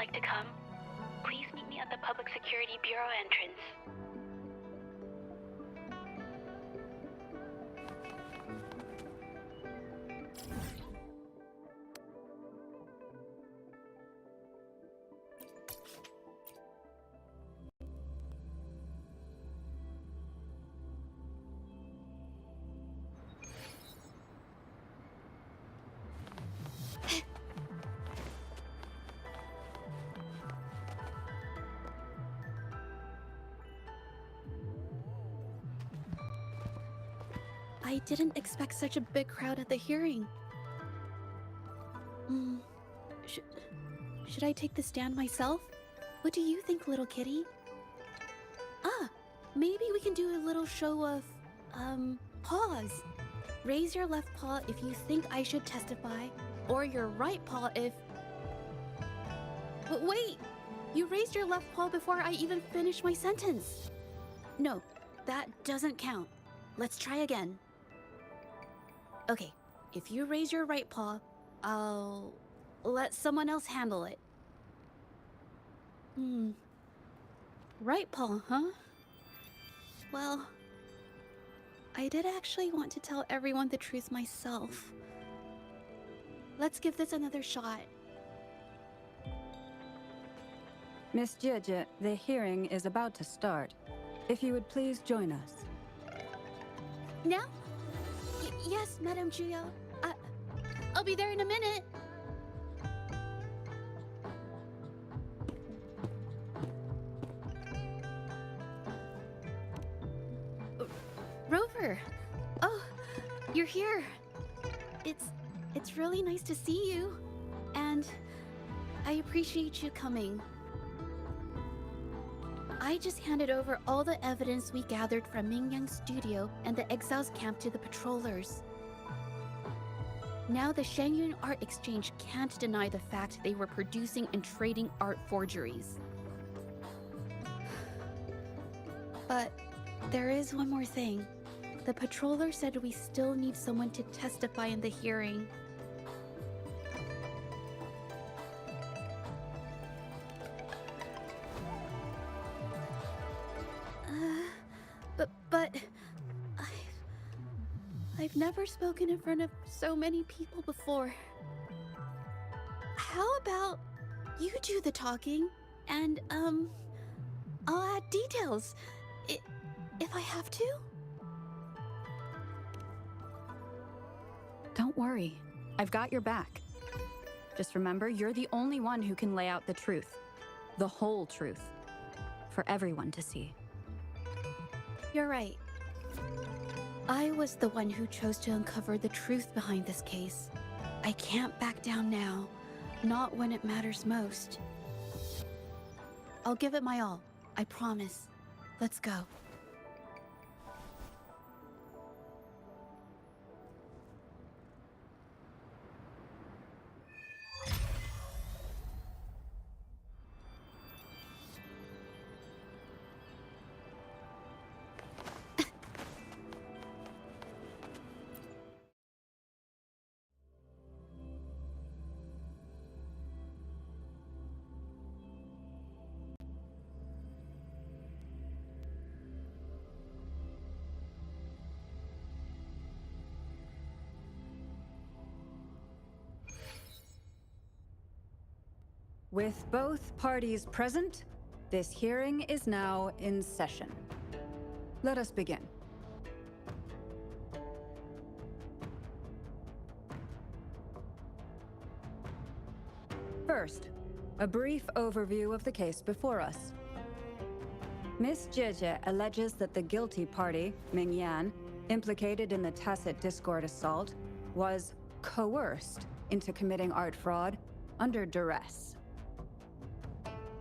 like to come, please meet me at the Public Security Bureau entrance. I didn't expect such a big crowd at the hearing. Should I take the stand myself? What do you think, little kitty? Maybe we can do a little show of, paws. Raise your left paw if you think I should testify, or your right paw if... But wait! You raised your left paw before I even finished my sentence. No, that doesn't count. Let's try again. Okay, if you raise your right paw, I'll let someone else handle it. Right paw, huh? Well, I did actually want to tell everyone the truth myself. Let's give this another shot. Miss Zhezhi, the hearing is about to start. If you would please join us. Now? Yes, Madame Juyo. I'll be there in a minute. Rover! Oh, you're here. It's really nice to see you. And I appreciate you coming. I just handed over all the evidence we gathered from Mingyang's studio and the exiles camp to the patrollers. Now the Shangyun Art Exchange can't deny the fact they were producing and trading art forgeries. But there is one more thing. The patroller said we still need someone to testify in the hearing. But I've never spoken in front of so many people before. How about you do the talking and I'll add details if I have to? Don't worry, I've got your back. Just remember, you're the only one who can lay out the truth. The whole truth. For everyone to see. You're right. I was the one who chose to uncover the truth behind this case. I can't back down now, not when it matters most. I'll give it my all, I promise. Let's go. With both parties present, this hearing is now in session. Let us begin. First, a brief overview of the case before us. Miss Zhezhi alleges that the guilty party, Mingyan, implicated in the tacit discord assault, was coerced into committing art fraud under duress.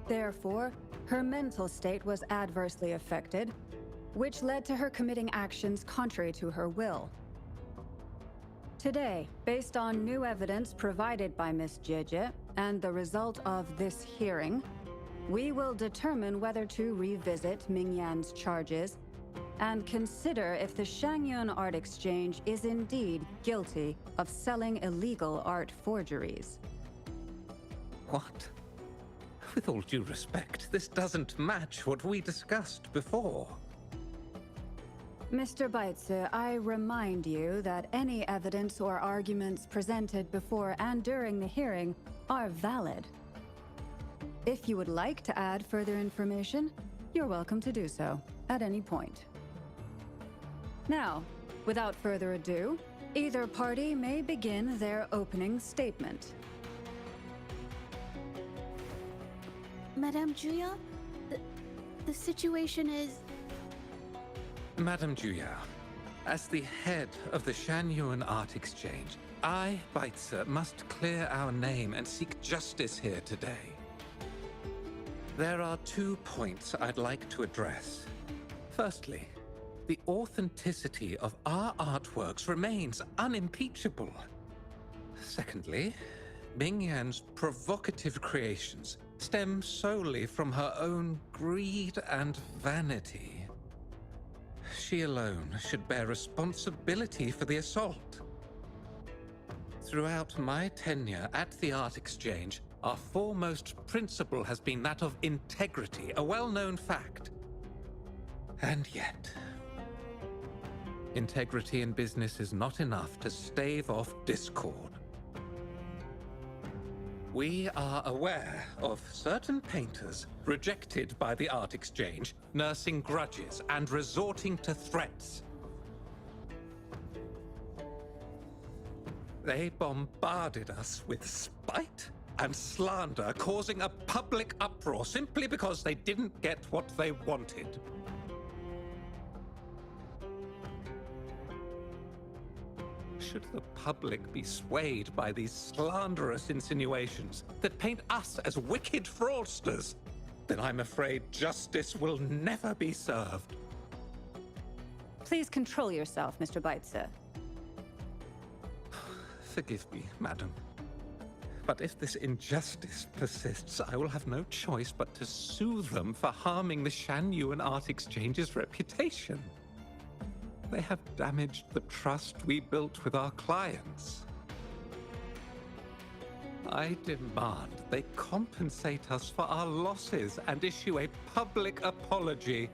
Therefore, her mental state was adversely affected, which led to her committing actions contrary to her will. Today, based on new evidence provided by Miss Zhezhi and the result of this hearing, we will determine whether to revisit Mingyan's charges and consider if the Shangyun Art Exchange is indeed guilty of selling illegal art forgeries. What? With all due respect, this doesn't match what we discussed before. Mr. Beitze, I remind you that any evidence or arguments presented before and during the hearing are valid. If you would like to add further information, you're welcome to do so at any point. Now, without further ado, either party may begin their opening statement. Madame Juya, the situation is... Madame Juya, as the head of the Shanyuan Art Exchange, I, Beitze, must clear our name and seek justice here today. There are 2 points I'd like to address. Firstly, the authenticity of our artworks remains unimpeachable. Secondly, Mingyan's provocative creations stem solely from her own greed and vanity. She alone should bear responsibility for the assault. Throughout my tenure at the Art Exchange, our foremost principle has been that of integrity, a well-known fact. And yet, integrity in business is not enough to stave off discord. We are aware of certain painters rejected by the Art Exchange, nursing grudges and resorting to threats. They bombarded us with spite and slander, causing a public uproar simply because they didn't get what they wanted. Should the public be swayed by these slanderous insinuations that paint us as wicked fraudsters, then I'm afraid justice will never be served. Please control yourself, Mr. Beitze. Forgive me, madam. But if this injustice persists, I will have no choice but to sue them for harming the Shanyuan Art Exchange's reputation. They have damaged the trust we built with our clients. I demand they compensate us for our losses and issue a public apology.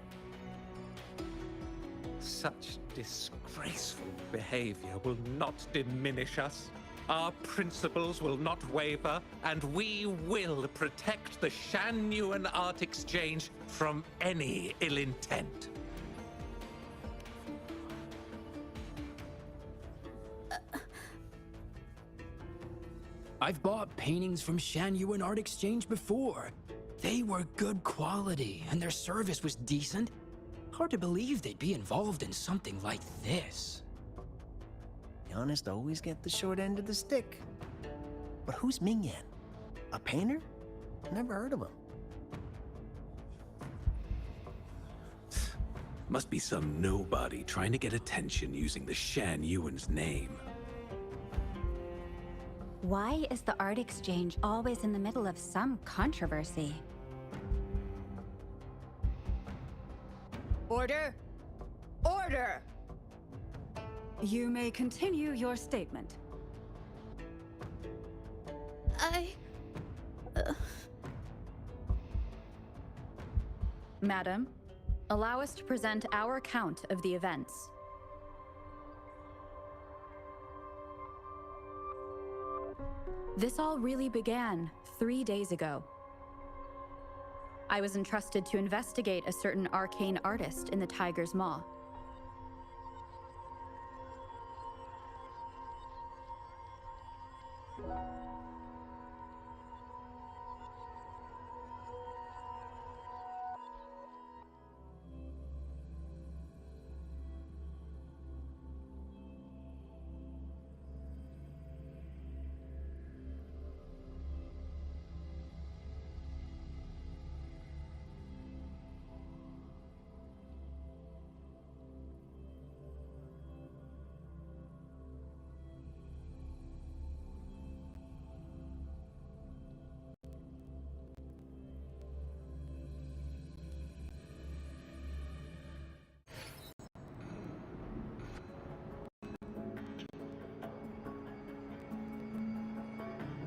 Such disgraceful behavior will not diminish us. Our principles will not waver, and we will protect the Shanyuan Art Exchange from any ill intent. I've bought paintings from Shanyuan Art Exchange before. They were good quality, and their service was decent. Hard to believe they'd be involved in something like this. The honest always get the short end of the stick. But who's Mingyan? A painter? Never heard of him. Must be some nobody trying to get attention using the Shanyuan's name. Why is the Art Exchange always in the middle of some controversy? Order! Order! You may continue your statement. Madam, allow us to present our account of the events. This all really began 3 days ago. I was entrusted to investigate a certain arcane artist in the Tiger's Maw.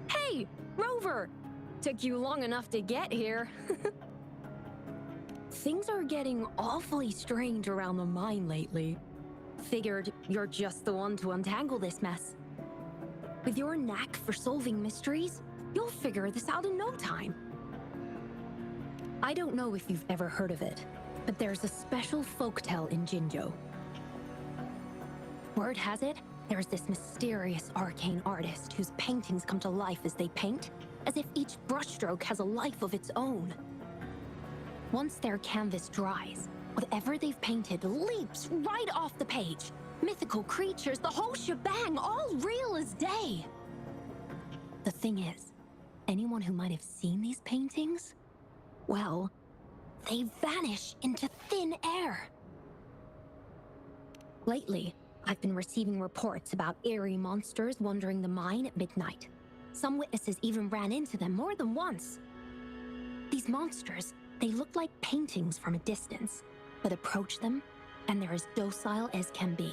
Hey, Rover! Took you long enough to get here. Things are getting awfully strange around the mine lately. Figured you're just the one to untangle this mess. With your knack for solving mysteries, you'll figure this out in no time. I don't know if you've ever heard of it, but there's a special folktale in Jinzhou. Word has it, there's this mysterious arcane artist whose paintings come to life as they paint, as if each brushstroke has a life of its own. Once their canvas dries, whatever they've painted leaps right off the page. Mythical creatures, the whole shebang, all real as day. The thing is, anyone who might have seen these paintings, well, they vanish into thin air. Lately, I've been receiving reports about eerie monsters wandering the mine at midnight. Some witnesses even ran into them more than once. These monsters, they look like paintings from a distance, but approach them, and they're as docile as can be.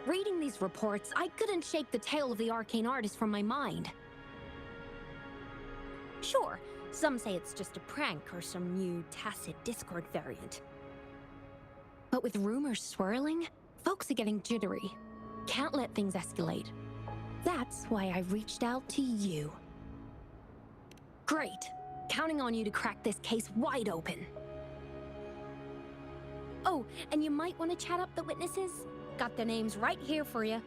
Reading these reports, I couldn't shake the tale of the arcane artist from my mind. Sure, some say it's just a prank or some new tacit Discord variant. But with rumors swirling, folks are getting jittery. Can't let things escalate. That's why I reached out to you. Great. Counting on you to crack this case wide open. Oh, and you might want to chat up the witnesses. Got their names right here for you.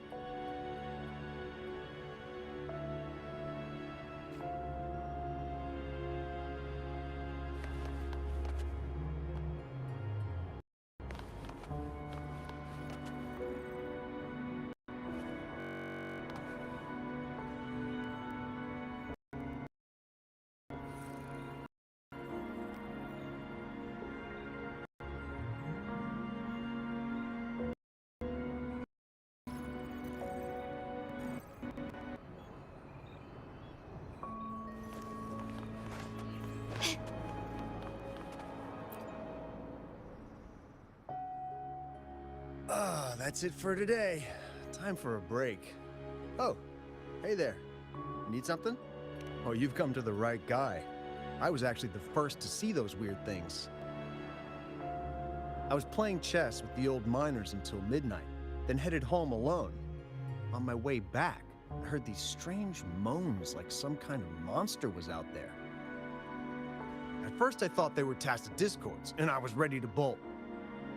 That's it for today. Time for a break. Oh, hey there. Need something? Oh, you've come to the right guy. I was actually the first to see those weird things. I was playing chess with the old miners until midnight, then headed home alone. On my way back, I heard these strange moans like some kind of monster was out there. At first I thought they were tacit discords, and I was ready to bolt.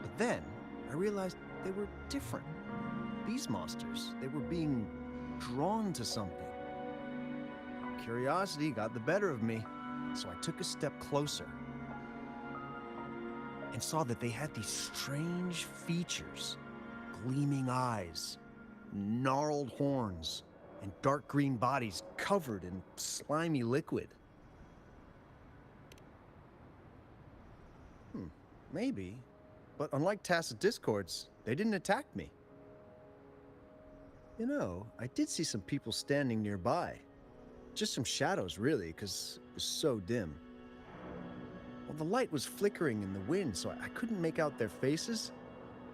But then, I realized they were different. These monsters, they were being drawn to something. Curiosity got the better of me, so I took a step closer and saw that they had these strange features. Gleaming eyes, gnarled horns, and dark green bodies covered in slimy liquid. Maybe. But unlike tacit discords, they didn't attack me. You know, I did see some people standing nearby. Just some shadows, really, because it was so dim. Well, the light was flickering in the wind, so I couldn't make out their faces,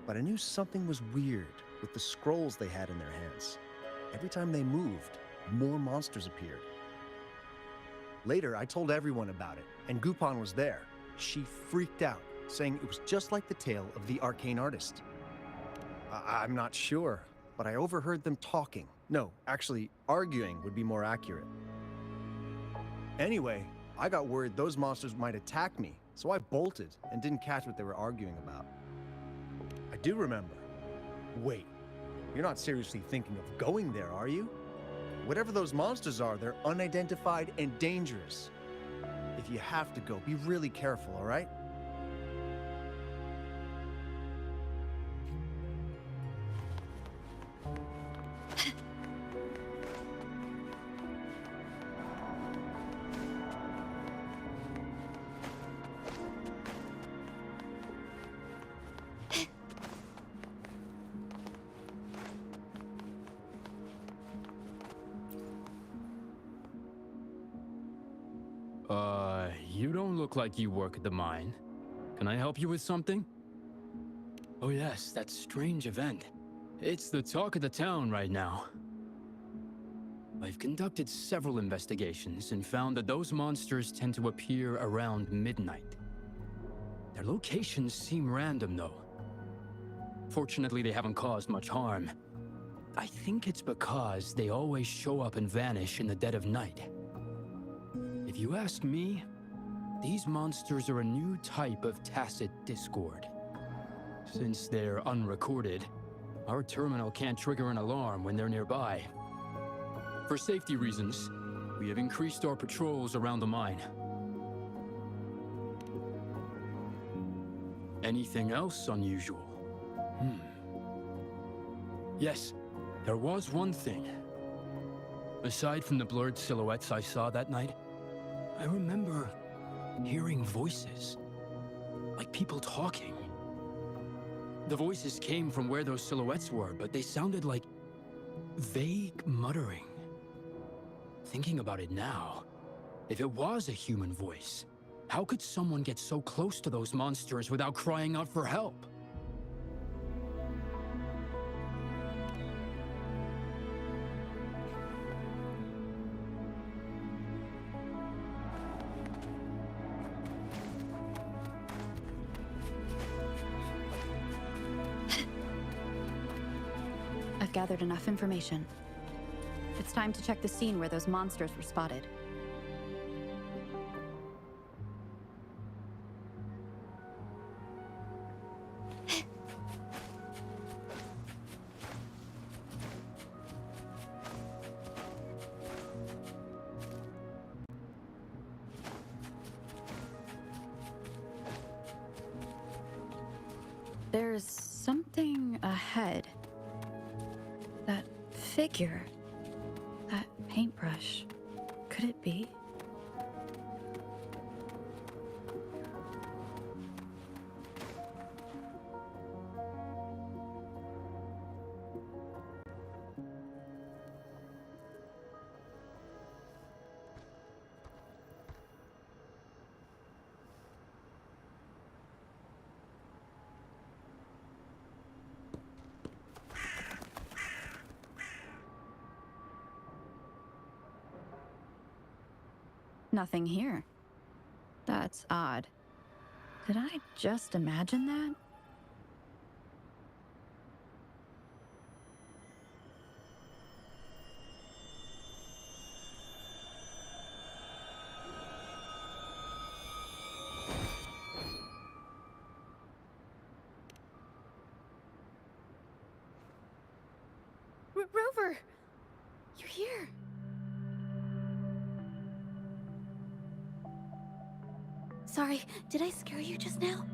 but I knew something was weird with the scrolls they had in their hands. Every time they moved, more monsters appeared. Later, I told everyone about it, and Gupan was there. She freaked out, saying it was just like the tale of the arcane artist. I'm not sure, but I overheard them talking. No, actually, arguing would be more accurate. Anyway, I got worried those monsters might attack me, so I bolted and didn't catch what they were arguing about. I do remember. Wait, you're not seriously thinking of going there, are you? Whatever those monsters are, they're unidentified and dangerous. If you have to go, be really careful, all right? You don't look like you work at the mine. Can I help you with something? Oh yes, that strange event. It's the talk of the town right now. I've conducted several investigations and found that those monsters tend to appear around midnight. Their locations seem random, though. Fortunately, they haven't caused much harm. I think it's because they always show up and vanish in the dead of night. If you ask me, these monsters are a new type of tacit discord. Since they're unrecorded, our terminal can't trigger an alarm when they're nearby. For safety reasons, we have increased our patrols around the mine. Anything else unusual? Yes, there was one thing. Aside from the blurred silhouettes I saw that night, I remember hearing voices, like people talking. The voices came from where those silhouettes were, but they sounded like vague muttering. Thinking about it now, if it was a human voice, how could someone get so close to those monsters without crying out for help? I've gathered enough information. It's time to check the scene where those monsters were spotted. There's something ahead. That figure. That paintbrush. Could it be? Nothing here. That's odd. Did I just imagine that? Rover! You're here! Sorry, did I scare you just now?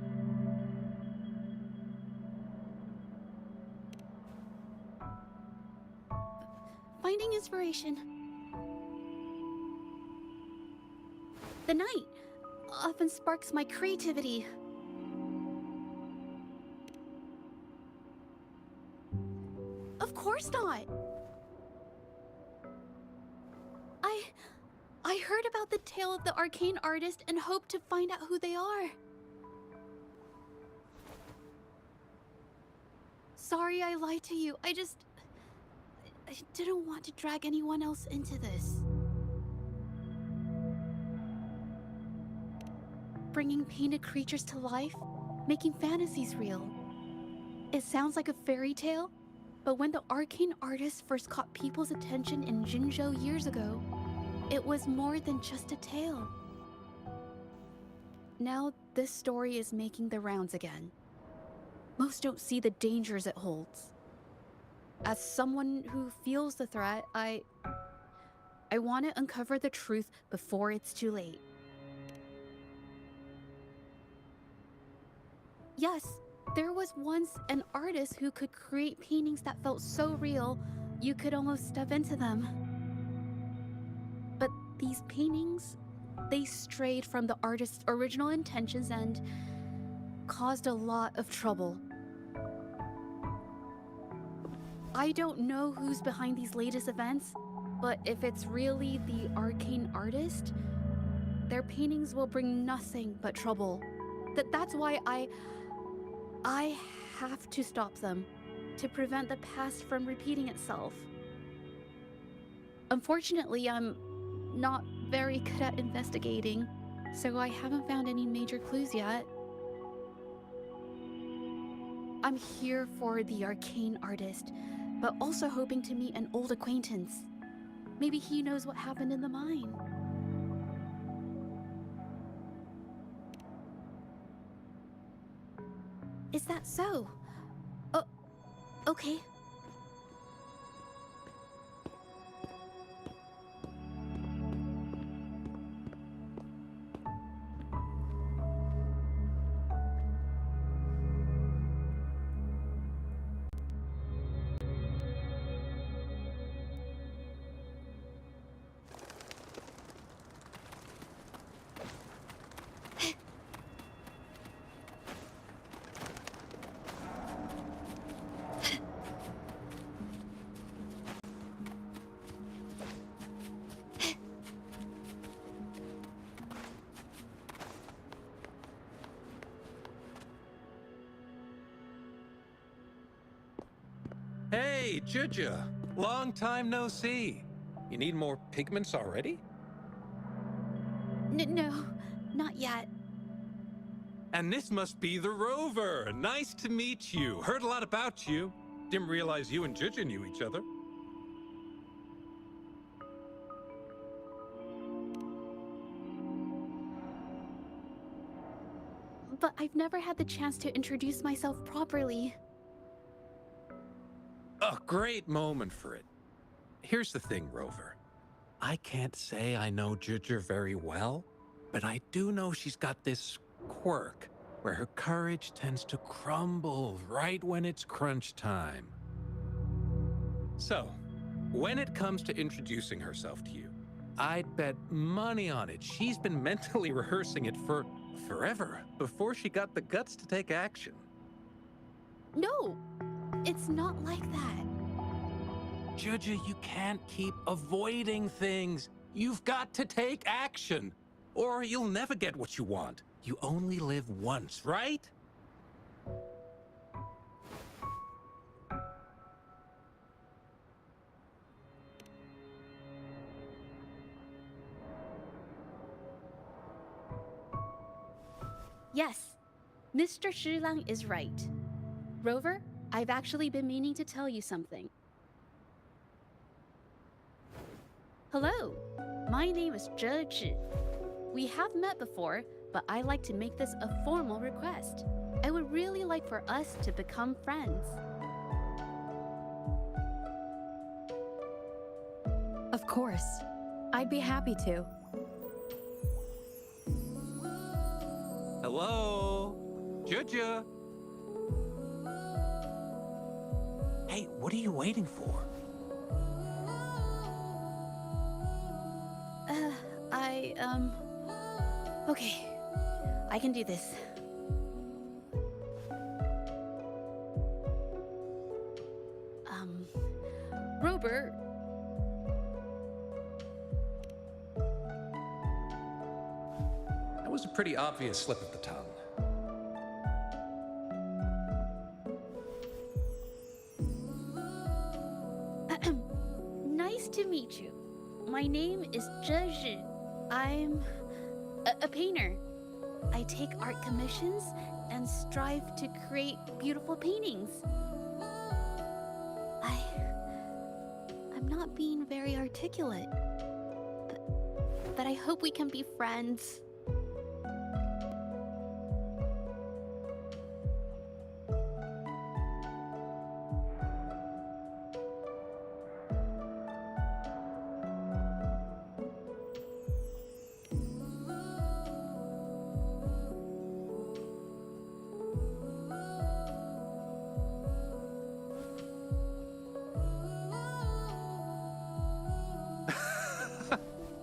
Finding inspiration. The night often sparks my creativity. Of course not! I heard about the tale of the arcane artist and hoped to find out who they are. Sorry I lied to you. I didn't want to drag anyone else into this. Bringing painted creatures to life, making fantasies real. It sounds like a fairy tale, but when the arcane artist first caught people's attention in Jinzhou years ago, it was more than just a tale. Now, this story is making the rounds again. Most don't see the dangers it holds. As someone who feels the threat, I want to uncover the truth before it's too late. Yes, there was once an artist who could create paintings that felt so real, you could almost step into them. But these paintings, they strayed from the artist's original intentions and caused a lot of trouble. I don't know who's behind these latest events, but if it's really the arcane artist, their paintings will bring nothing but trouble. That's why I have to stop them, to prevent the past from repeating itself. Unfortunately, I'm not very good at investigating, so I haven't found any major clues yet. I'm here for the arcane artist, but also hoping to meet an old acquaintance. Maybe he knows what happened in the mine. Is that so? Oh, okay. Hey, Zhezhi! Long time no see. You need more pigments already? No, not yet. And this must be the Rover. Nice to meet you. Heard a lot about you. Didn't realize you and Zhezhi knew each other. But I've never had the chance to introduce myself properly. A great moment for it. Here's the thing, Rover. I can't say I know Zhezhi very well, but I do know she's got this quirk where her courage tends to crumble right when it's crunch time. So, when it comes to introducing herself to you, I'd bet money on it she's been mentally rehearsing it for forever before she got the guts to take action. No, it's not like that. Zhezhi, you can't keep avoiding things. You've got to take action, or you'll never get what you want. You only live once, right? Yes, Mr. Shilang is right. Rover, I've actually been meaning to tell you something. Hello, my name is Zhezhi. We have met before, but I like to make this a formal request. I would really like for us to become friends. Of course. I'd be happy to. Hello? Zhezhi? Hey, what are you waiting for? Okay. I can do this. Robert. That was a pretty obvious slip of the tongue. Nice to meet you. My name is Zhezhi. I'm a painter. I take art commissions and strive to create beautiful paintings. I'm not being very articulate, but I hope we can be friends.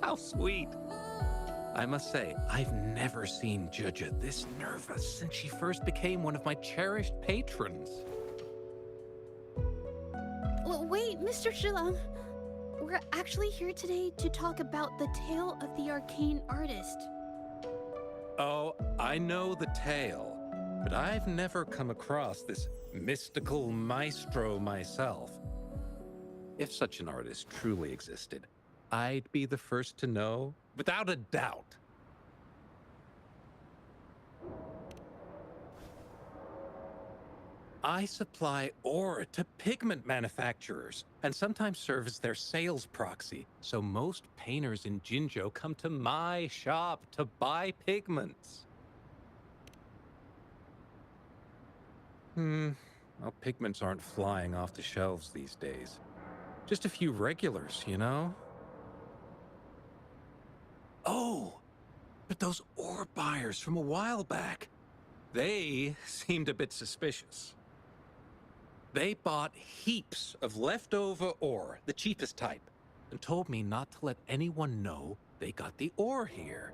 How sweet. I must say, I've never seen Zhezhi this nervous since she first became one of my cherished patrons. Wait, Mr. Shilang. We're actually here today to talk about the tale of the arcane artist. Oh, I know the tale, but I've never come across this mystical maestro myself. If such an artist truly existed, I'd be the first to know, without a doubt. I supply ore to pigment manufacturers and sometimes serve as their sales proxy, so most painters in Jinzhou come to my shop to buy pigments. Well, pigments aren't flying off the shelves these days. Just a few regulars, you know? Oh, but those ore buyers from a while back, they seemed a bit suspicious. They bought heaps of leftover ore, the cheapest type, and told me not to let anyone know they got the ore here.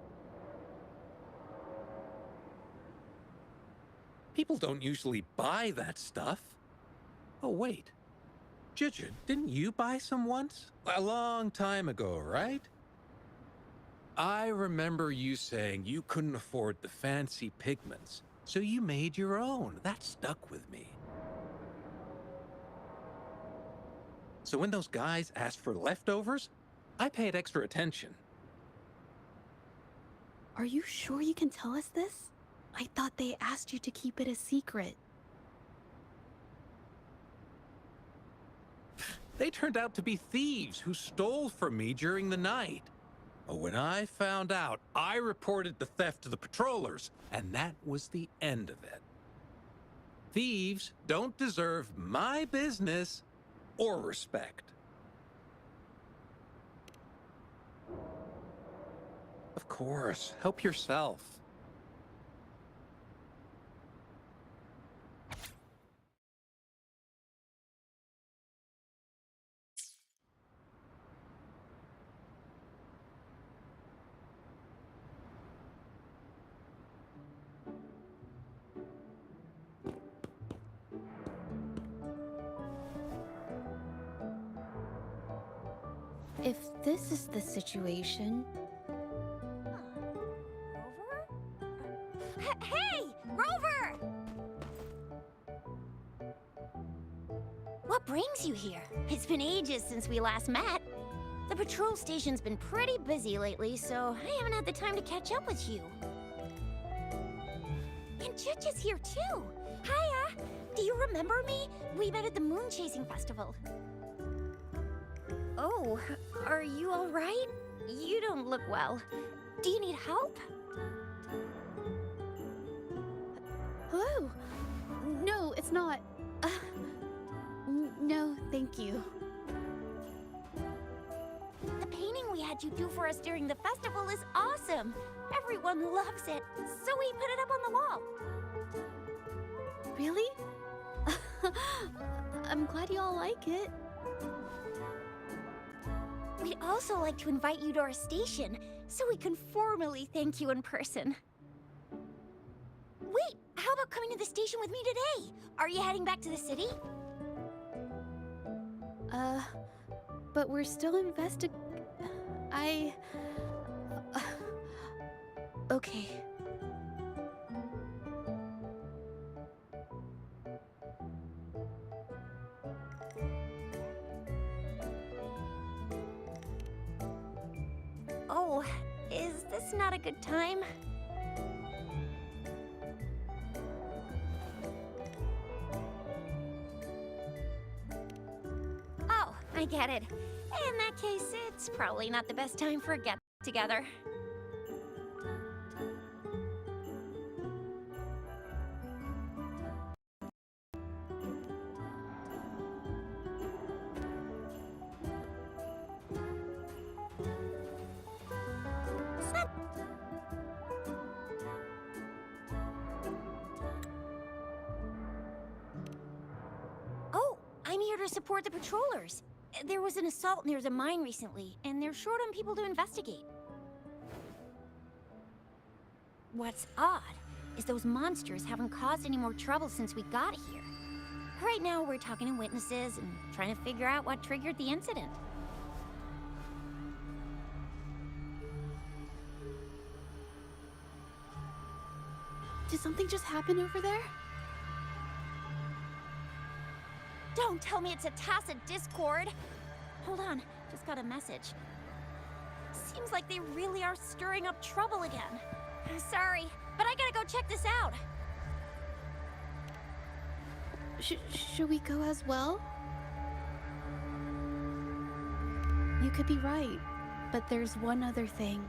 People don't usually buy that stuff. Oh, wait. Zhezhi, didn't you buy some once? A long time ago, right? I remember you saying you couldn't afford the fancy pigments, so you made your own. That stuck with me. So when those guys asked for leftovers, I paid extra attention. Are you sure you can tell us this? I thought they asked you to keep it a secret. They turned out to be thieves who stole from me during the night. But when I found out, I reported the theft to the patrollers, and that was the end of it. Thieves don't deserve my business or respect. Of course, help yourself. If this is the situation... Rover? Hey! Rover! What brings you here? It's been ages since we last met. The patrol station's been pretty busy lately, so I haven't had the time to catch up with you. And Zhezhi's here too! Hiya! Do you remember me? We met at the Moon Chasing Festival. Oh, are you all right? You don't look well. Do you need help? Hello? No, it's not. No, thank you. The painting we had you do for us during the festival is awesome. Everyone loves it, so we put it up on the wall. Really? I'm glad you all like it. We'd also like to invite you to our station, so we can formally thank you in person. Wait, how about coming to the station with me today? Are you heading back to the city? But we're still okay. Oh, is this not a good time? Oh, I get it. In that case, it's probably not the best time for a get-together. Oh, I'm here to support the patrollers. There was an assault near the mine recently, and they're short on people to investigate. What's odd is those monsters haven't caused any more trouble since we got here. Right now, we're talking to witnesses and trying to figure out what triggered the incident. Did something just happen over there? Don't tell me it's a tacit discord! Hold on, just got a message. Seems like they really are stirring up trouble again. Sorry, but I gotta go check this out. Should we go as well? You could be right, but there's one other thing.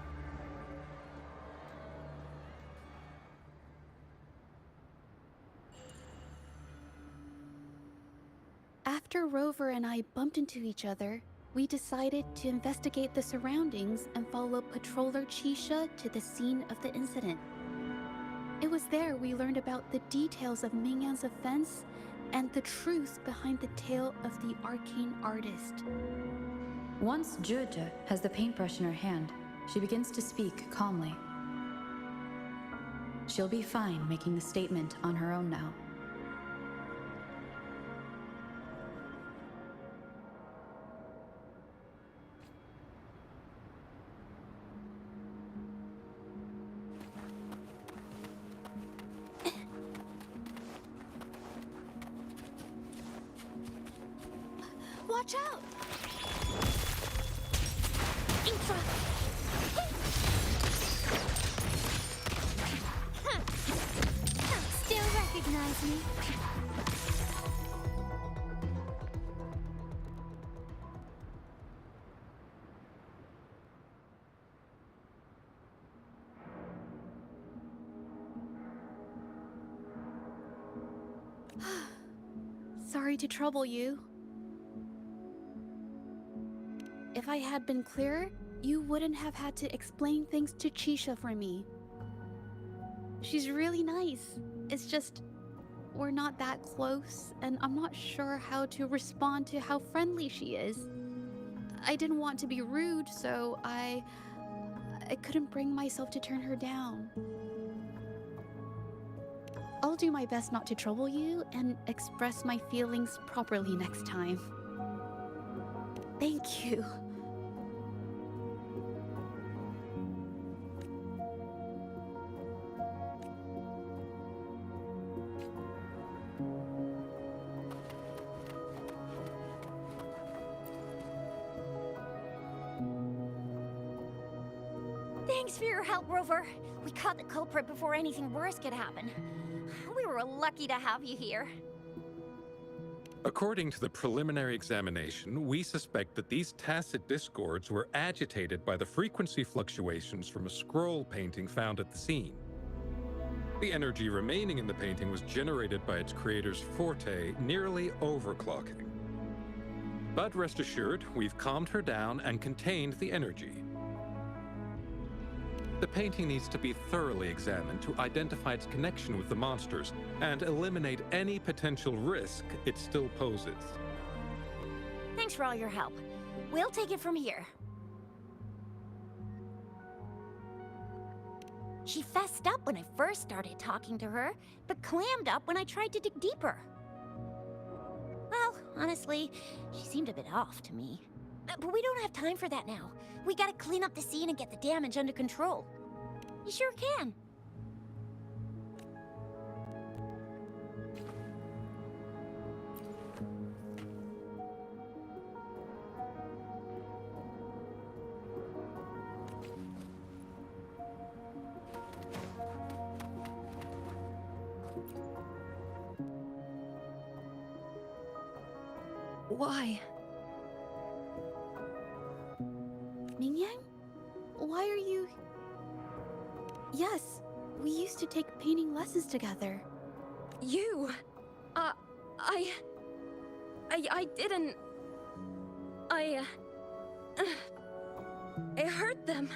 After Rover and I bumped into each other, we decided to investigate the surroundings and follow Patroller Chisha to the scene of the incident. It was there we learned about the details of Mingyan's offense and the truth behind the tale of the arcane artist. Once Zhezhi has the paintbrush in her hand, she begins to speak calmly. She'll be fine making the statement on her own now. Watch out! Infra! Still recognize me? Sorry to trouble you. If I had been clearer, you wouldn't have had to explain things to Chisha for me. She's really nice. It's just, we're not that close, and I'm not sure how to respond to how friendly she is. I didn't want to be rude, so I couldn't bring myself to turn her down. I'll do my best not to trouble you and express my feelings properly next time. Thank you. Thanks for your help, Rover. We caught the culprit before anything worse could happen. We were lucky to have you here. According to the preliminary examination, we suspect that these tacit discords were agitated by the frequency fluctuations from a scroll painting found at the scene. The energy remaining in the painting was generated by its creator's forte, nearly overclocking. But rest assured, we've calmed her down and contained the energy. The painting needs to be thoroughly examined to identify its connection with the monsters and eliminate any potential risk it still poses. Thanks for all your help. We'll take it from here. She fessed up when I first started talking to her, but clammed up when I tried to dig deeper. Well, honestly, she seemed a bit off to me. But we don't have time for that now. We gotta clean up the scene and get the damage under control. You sure can. Why? Mingyan? Why are you... Yes, we used to take painting lessons together. You! I didn't... I hurt them.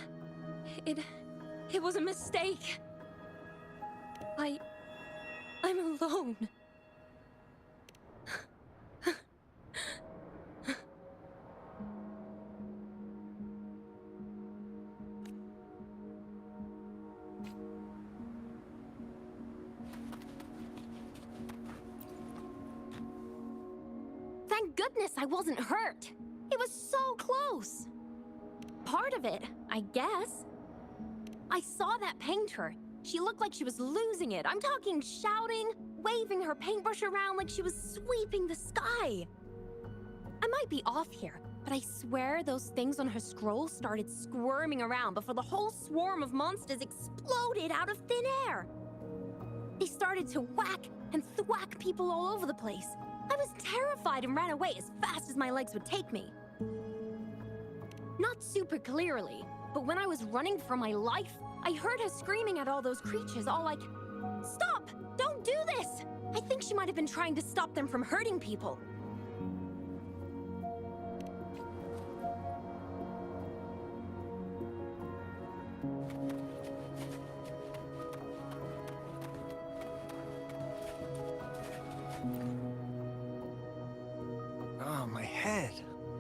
It was a mistake. I'm alone. Thank goodness I wasn't hurt. It was so close. Part of it, I guess. I saw that painter. She looked like she was losing it. I'm talking shouting, waving her paintbrush around like she was sweeping the sky. I might be off here, But I swear those things on her scroll started squirming around before the whole swarm of monsters exploded out of thin air. They started to whack and thwack people all over the place. I was terrified and ran away as fast as my legs would take me. Not super clearly, but when I was running for my life, I heard her screaming at all those creatures, all like, "Stop! Don't do this!" I think she might have been trying to stop them from hurting people. Oh, my head.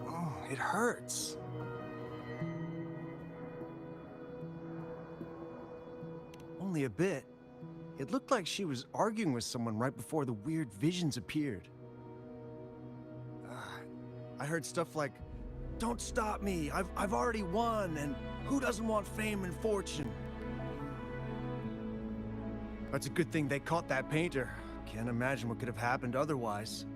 Oh, it hurts. Only a bit. It looked like she was arguing with someone right before the weird visions appeared. I heard stuff like, "Don't stop me, I've already won, and who doesn't want fame and fortune?" That's a good thing they caught that painter. Can't imagine what could have happened otherwise.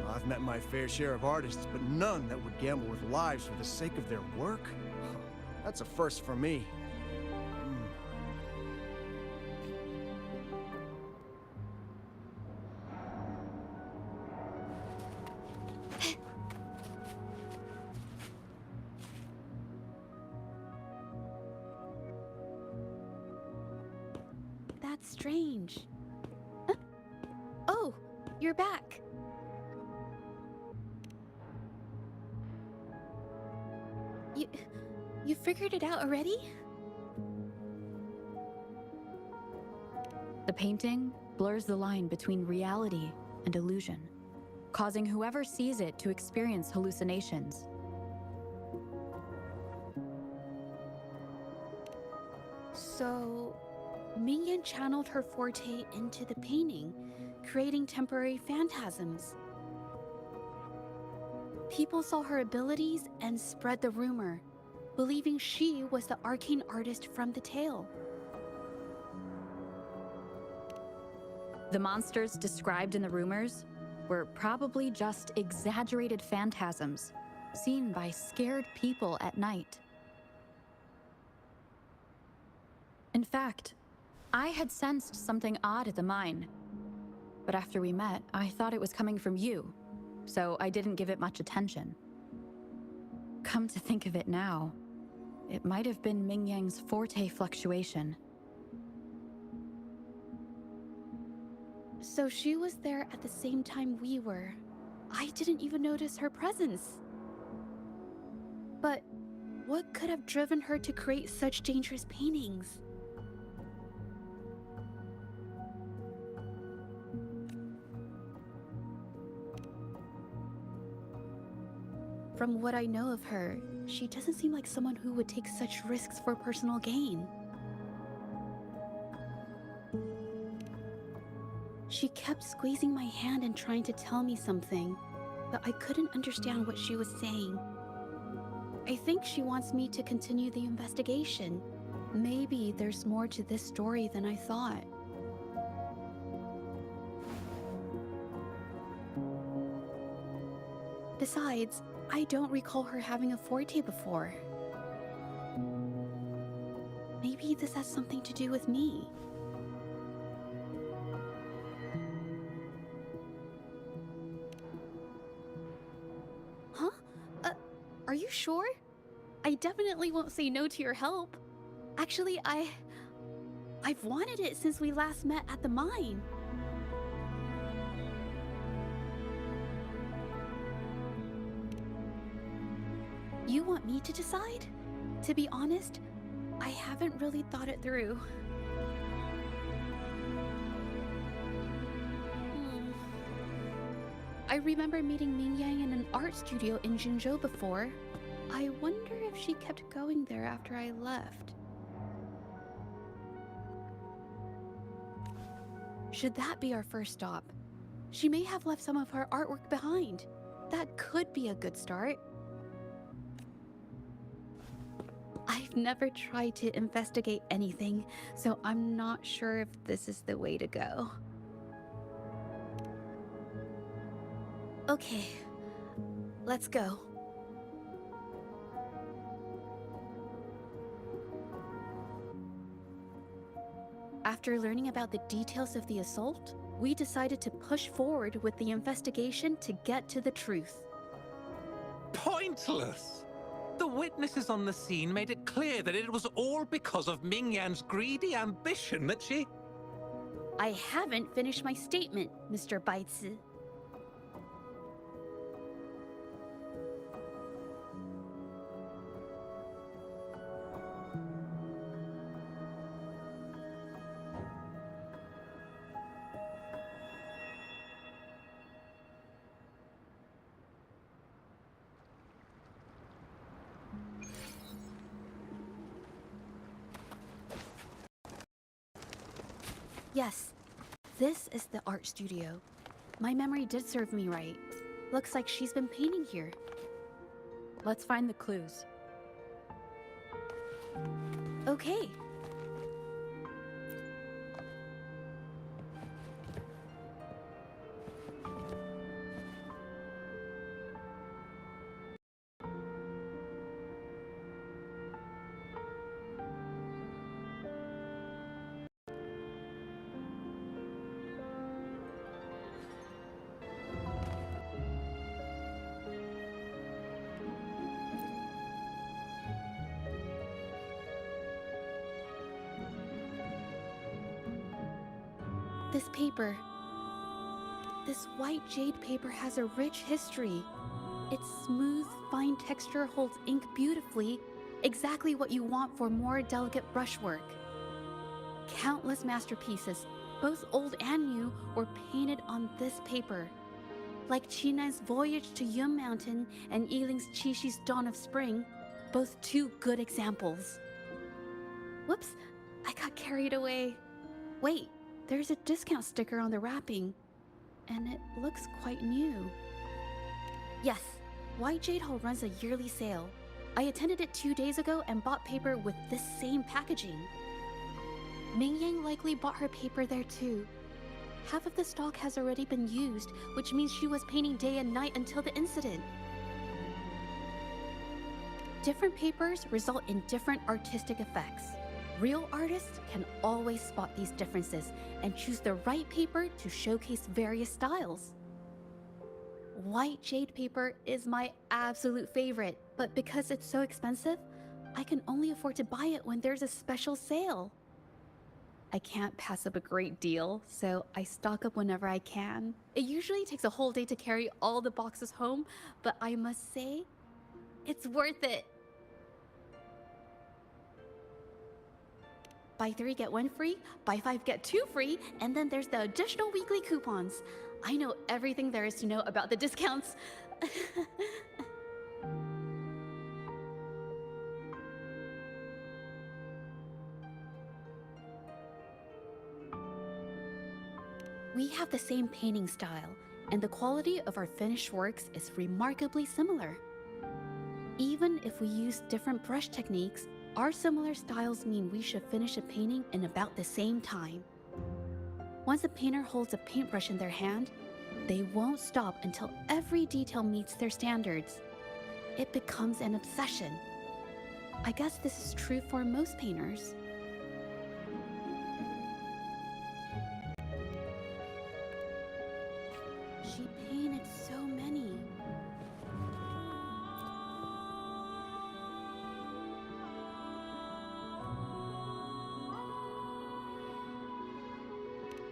I've met my fair share of artists, but none that would gamble with lives for the sake of their work. That's a first for me. That's strange. Huh? Oh, you're back. You figured it out already? The painting blurs the line between reality and illusion, causing whoever sees it to experience hallucinations. So, Mingyan channeled her forte into the painting, creating temporary phantasms. People saw her abilities and spread the rumor, believing she was the arcane artist from the tale. The monsters described in the rumors were probably just exaggerated phantasms seen by scared people at night. In fact, I had sensed something odd at the mine, but after we met, I thought it was coming from you, so I didn't give it much attention. Come to think of it now, it might have been Mingyang's forte fluctuation. So she was there at the same time we were. I didn't even notice her presence. But what could have driven her to create such dangerous paintings? From what I know of her, she doesn't seem like someone who would take such risks for personal gain. She kept squeezing my hand and trying to tell me something, but I couldn't understand what she was saying. I think she wants me to continue the investigation. Maybe there's more to this story than I thought. Besides, I don't recall her having a forte before. Maybe this has something to do with me. Huh? Are you sure? I definitely won't say no to your help. Actually, I've wanted it since we last met at the mine. You want me to decide? To be honest, I haven't really thought it through. I remember meeting Mingyang in an art studio in Jinzhou before. I wonder if she kept going there after I left. Should that be our first stop? She may have left some of her artwork behind. That could be a good start. I've never tried to investigate anything, so I'm not sure if this is the way to go. Okay, Let's go. After learning about the details of the assault, we decided to push forward with the investigation to get to the truth. Pointless! The witnesses on the scene made it clear that it was all because of Ming Yan's greedy ambition that she... I haven't finished my statement, Mr. Baizi. Yes, this is the art studio. My memory did serve me right. Looks like she's been painting here. Let's find the clues. Okay. This paper. This white jade paper has a rich history. Its smooth, fine texture holds ink beautifully, exactly what you want for more delicate brushwork. Countless masterpieces, both old and new, were painted on this paper. Like Qinan's Voyage to Yun Mountain and Yiling's Qixi's Dawn of Spring, both two good examples. Whoops, I got carried away. Wait. There's a discount sticker on the wrapping, and it looks quite new. Yes, White Jade Hall runs a yearly sale. I attended it 2 days ago and bought paper with this same packaging. Ming Yang likely bought her paper there too. Half of the stock has already been used, which means she was painting day and night until the incident. Different papers result in different artistic effects. Real artists can always spot these differences and choose the right paper to showcase various styles. White jade paper is my absolute favorite, but because it's so expensive, I can only afford to buy it when there's a special sale. I can't pass up a great deal, so I stock up whenever I can. It usually takes a whole day to carry all the boxes home, but I must say, it's worth it. Buy 3, get 1 free, buy 5, get 2 free, and then there's the additional weekly coupons. I know everything there is to know about the discounts. We have the same painting style, and the quality of our finished works is remarkably similar. Even if we use different brush techniques, our similar styles mean we should finish a painting in about the same time. Once a painter holds a paintbrush in their hand, they won't stop until every detail meets their standards. It becomes an obsession. I guess this is true for most painters. She painted so many.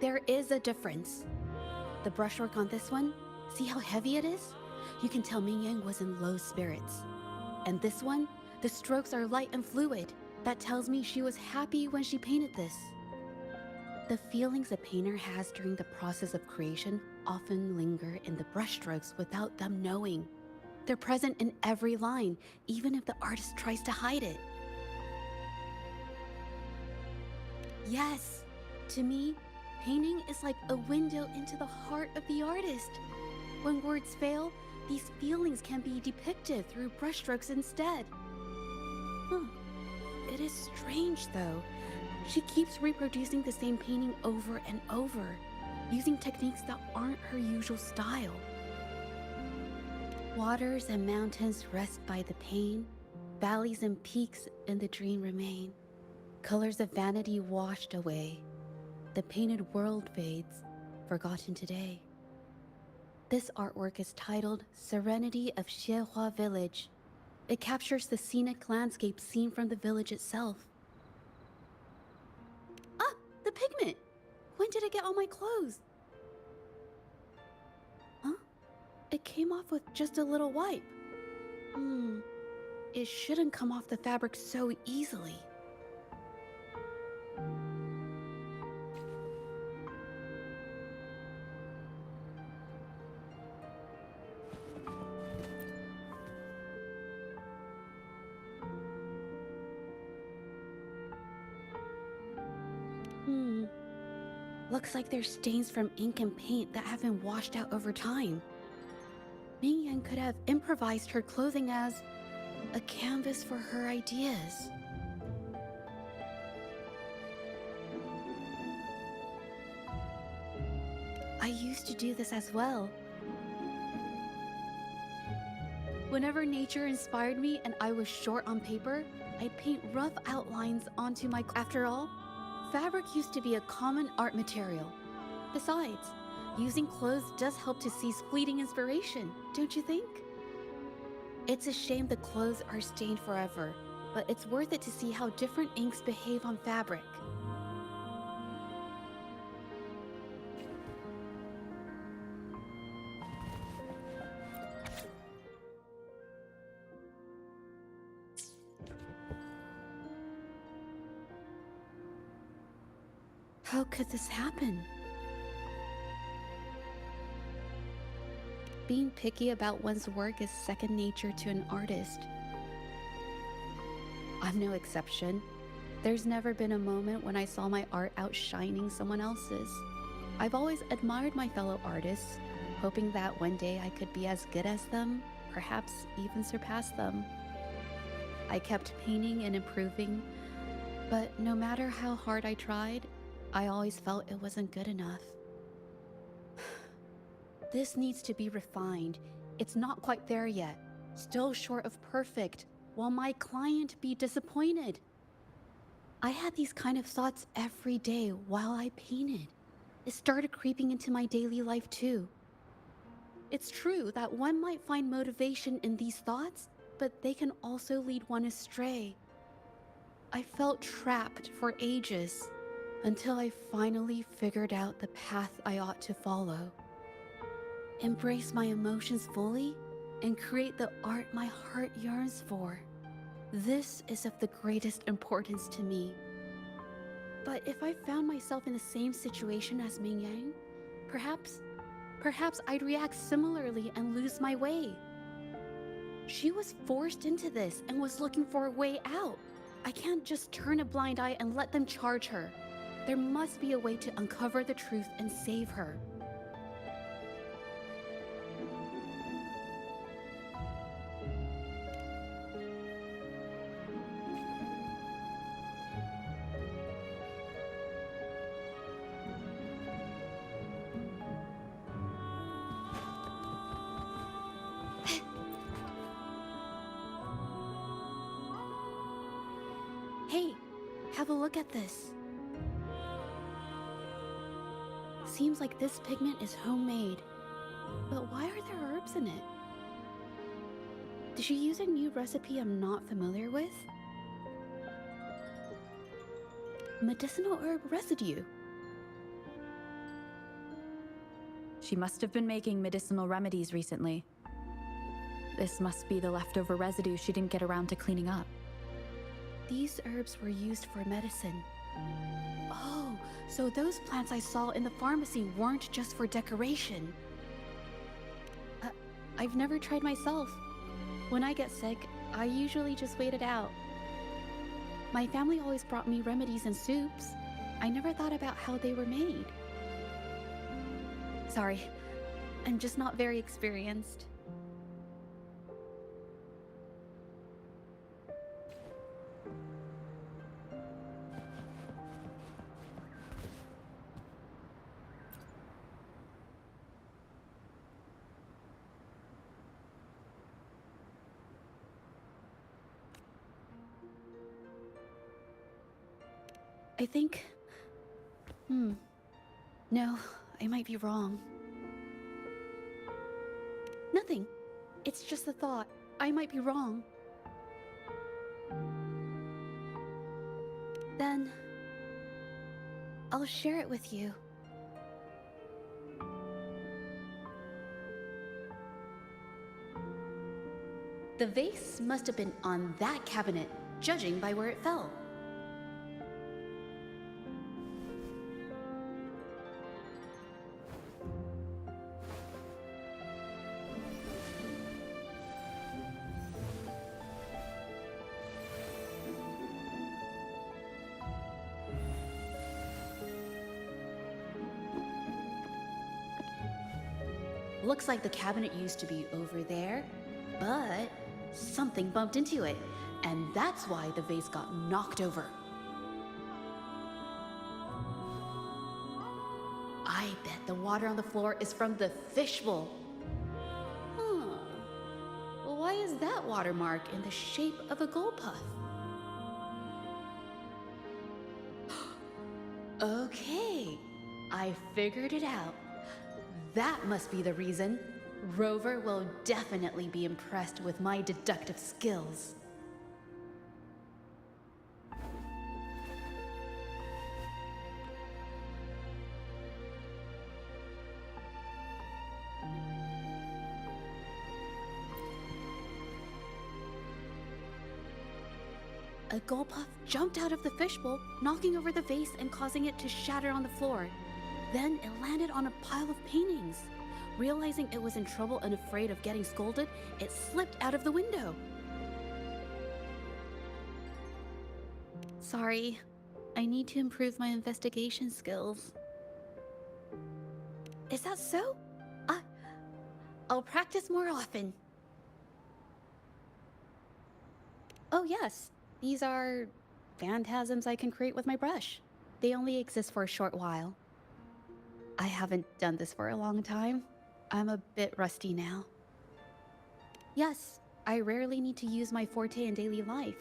There is a difference. The brushwork on this one, see how heavy it is? You can tell Ming Yang was in low spirits. And this one, the strokes are light and fluid. That tells me she was happy when she painted this. The feelings a painter has during the process of creation often linger in the brushstrokes without them knowing. They're present in every line, even if the artist tries to hide it. Yes, to me, painting is like a window into the heart of the artist. When words fail, these feelings can be depicted through brushstrokes instead. It is strange, though. She keeps reproducing the same painting over and over, using techniques that aren't her usual style. Waters and mountains rest by the pain. Valleys and peaks in the dream remain. Colors of vanity washed away. The painted world fades, forgotten today. This artwork is titled Serenity of Xiehua Village. It captures the scenic landscape seen from the village itself. Ah, the pigment! When did it get on my clothes? Huh? It came off with just a little wipe. It shouldn't come off the fabric so easily. Looks like there's stains from ink and paint that have been washed out over time. Ming Yan could have improvised her clothing as a canvas for her ideas. I used to do this as well. Whenever nature inspired me and I was short on paper, I'd paint rough outlines onto my... After all, fabric used to be a common art material. Besides, using clothes does help to seize fleeting inspiration, don't you think? It's a shame the clothes are stained forever, but it's worth it to see how different inks behave on fabric. How could this happen? Being picky about one's work is second nature to an artist. I'm no exception. There's never been a moment when I saw my art outshining someone else's. I've always admired my fellow artists, hoping that one day I could be as good as them, perhaps even surpass them. I kept painting and improving, but no matter how hard I tried, I always felt it wasn't good enough. This needs to be refined. It's not quite there yet. Still short of perfect. Will my client be disappointed? I had these kind of thoughts every day while I painted. It started creeping into my daily life too. It's true that one might find motivation in these thoughts, but they can also lead one astray. I felt trapped for ages, until I finally figured out the path I ought to follow. Embrace my emotions fully and create the art my heart yearns for. This is of the greatest importance to me. But if I found myself in the same situation as Ming Yang, perhaps I'd react similarly and lose my way. She was forced into this and was looking for a way out. I can't just turn a blind eye and let them charge her. There must be a way to uncover the truth and save her. Hey, have a look at this. Seems like this pigment is homemade. But why are there herbs in it? Did she use a new recipe I'm not familiar with? Medicinal herb residue. She must have been making medicinal remedies recently. This must be the leftover residue she didn't get around to cleaning up. These herbs were used for medicine. Oh, so those plants I saw in the pharmacy weren't just for decoration. I've never tried myself. When I get sick, I usually just wait it out. My family always brought me remedies and soups. I never thought about how they were made. Sorry, I'm just not very experienced. I think... No, I might be wrong. Nothing. It's just a thought. I might be wrong. Then... I'll share it with you. The vase must have been on that cabinet, judging by where it fell. Looks like the cabinet used to be over there, but something bumped into it, and that's why the vase got knocked over. I bet the water on the floor is from the fishbowl. Huh. Why is that watermark in the shape of a gold puff? Okay, I figured it out. That must be the reason. Rover will definitely be impressed with my deductive skills. A gold puff jumped out of the fishbowl, knocking over the vase and causing it to shatter on the floor. Then it landed on a pile of paintings. Realizing it was in trouble and afraid of getting scolded, it slipped out of the window. Sorry, I need to improve my investigation skills. Is that so? I'll practice more often. Oh yes, these are phantasms I can create with my brush. They only exist for a short while. I haven't done this for a long time. I'm a bit rusty now. Yes, I rarely need to use my forte in daily life.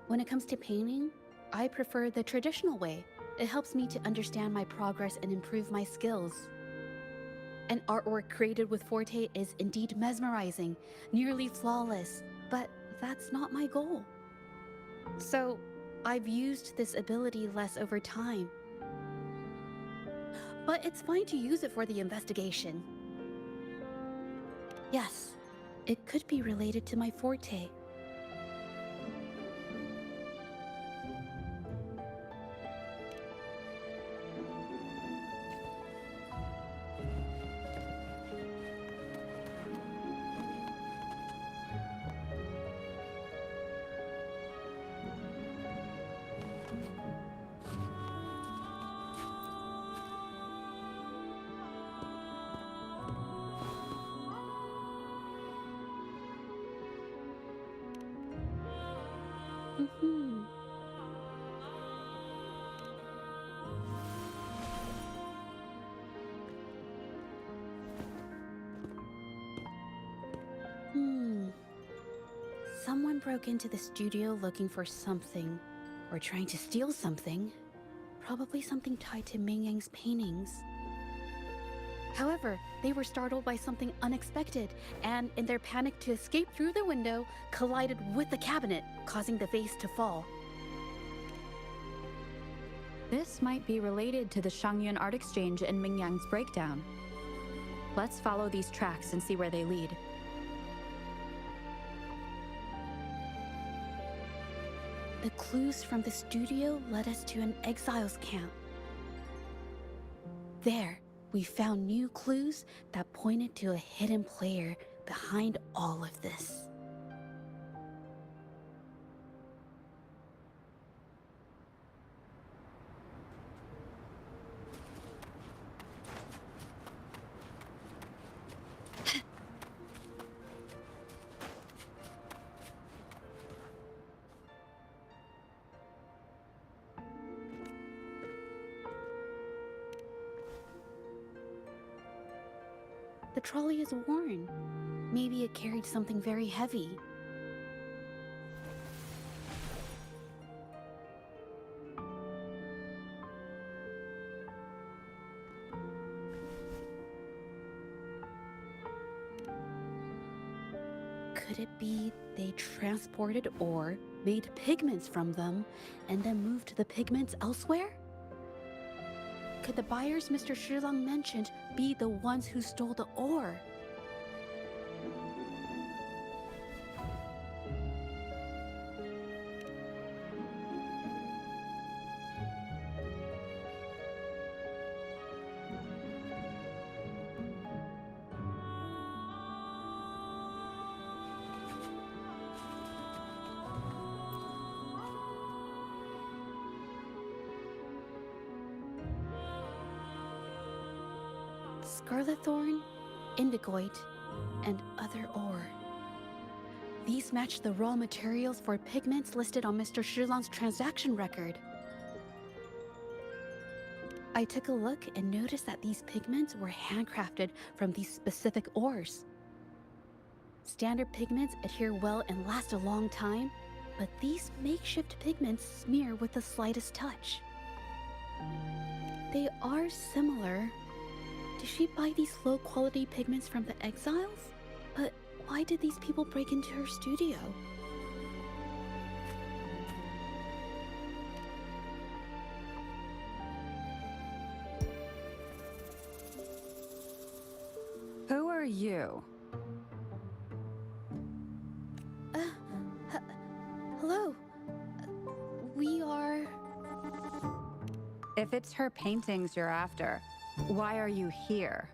When it comes to painting, I prefer the traditional way. It helps me to understand my progress and improve my skills. An artwork created with forte is indeed mesmerizing, nearly flawless, but that's not my goal. So, I've used this ability less over time. But it's fine to use it for the investigation. Yes, it could be related to my forte. Someone broke into the studio looking for something, or trying to steal something. Probably something tied to Ming Yang's paintings. However, they were startled by something unexpected, and in their panic to escape through the window, collided with the cabinet, causing the vase to fall. This might be related to the Shangyun Art Exchange and Ming Yang's breakdown. Let's follow these tracks and see where they lead. The clues from the studio led us to an exiles camp. There, we found new clues that pointed to a hidden player behind all of this. The trolley is worn. Maybe it carried something very heavy. Could it be they transported ore, made pigments from them, and then moved the pigments elsewhere? Could the buyers Mr. Shilang mentioned be the ones who stole the ore? Scarlet thorn, indigoite, and other ore. These match the raw materials for pigments listed on Mr. Shilang's transaction record. I took a look and noticed that these pigments were handcrafted from these specific ores. Standard pigments adhere well and last a long time, but these makeshift pigments smear with the slightest touch. They are similar. Did she buy these low-quality pigments from the exiles? But why did these people break into her studio? Who are you? Hello. We are... If it's her paintings you're after, why are you here?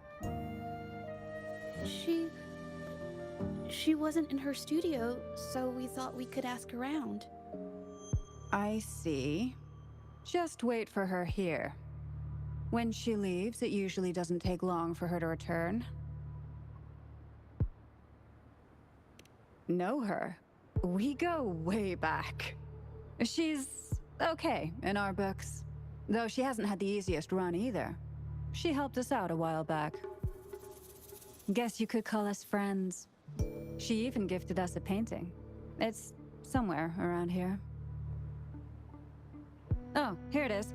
She wasn't in her studio, so we thought we could ask around. I see. Just wait for her here. When she leaves, it usually doesn't take long for her to return. Know her? We go way back. She's okay in our books, though she hasn't had the easiest run either. She helped us out a while back. Guess you could call us friends. She even gifted us a painting. It's somewhere around here. Oh, here it is.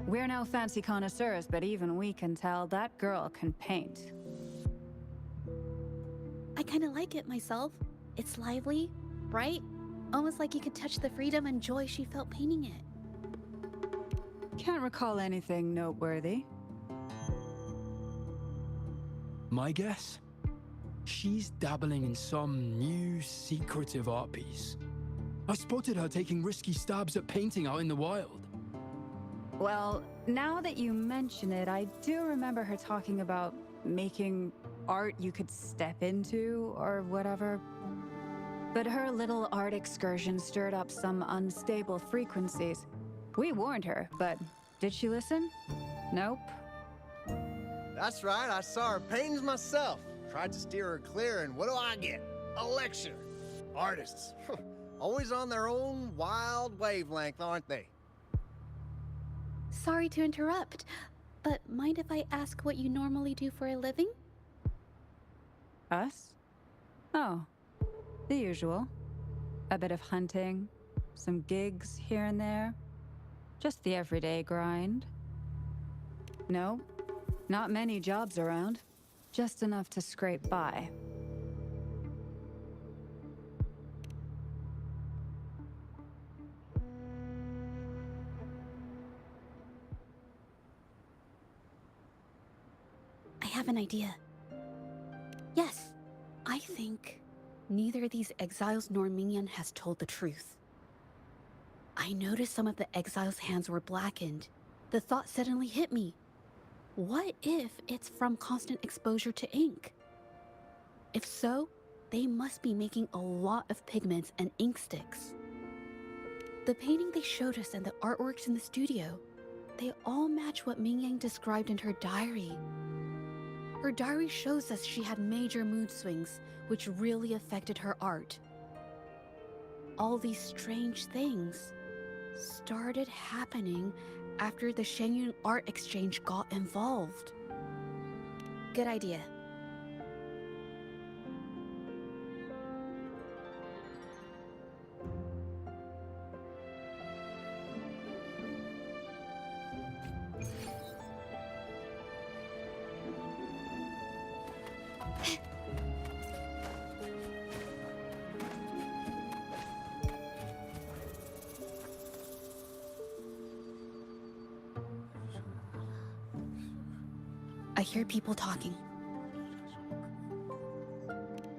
We're no fancy connoisseurs, but even we can tell that girl can paint. I kinda like it myself. It's lively, bright, almost like you could touch the freedom and joy she felt painting it. Can't recall anything noteworthy. My guess? She's dabbling in some new secretive art piece. I spotted her taking risky stabs at painting out in the wild. Well, now that you mention it, I do remember her talking about making art you could step into or whatever. But her little art excursion stirred up some unstable frequencies. We warned her, but did she listen? Nope. That's right, I saw her paintings myself. Tried to steer her clear, and what do I get? A lecture. Artists. Always on their own wild wavelength, aren't they? Sorry to interrupt, but mind if I ask what you normally do for a living? Us? Oh, the usual. A bit of hunting, some gigs here and there. Just the everyday grind. No, not many jobs around. Just enough to scrape by. I have an idea. Yes, I think neither these exiles nor Mingyan has told the truth. I noticed some of the exiles' hands were blackened. The thought suddenly hit me. What if it's from constant exposure to ink? If so, they must be making a lot of pigments and ink sticks. The painting they showed us and the artworks in the studio, they all match what Mingyang described in her diary. Her diary shows us she had major mood swings, which really affected her art. All these strange things started happening after the Shenyun Art Exchange got involved. Good idea. hear people talking.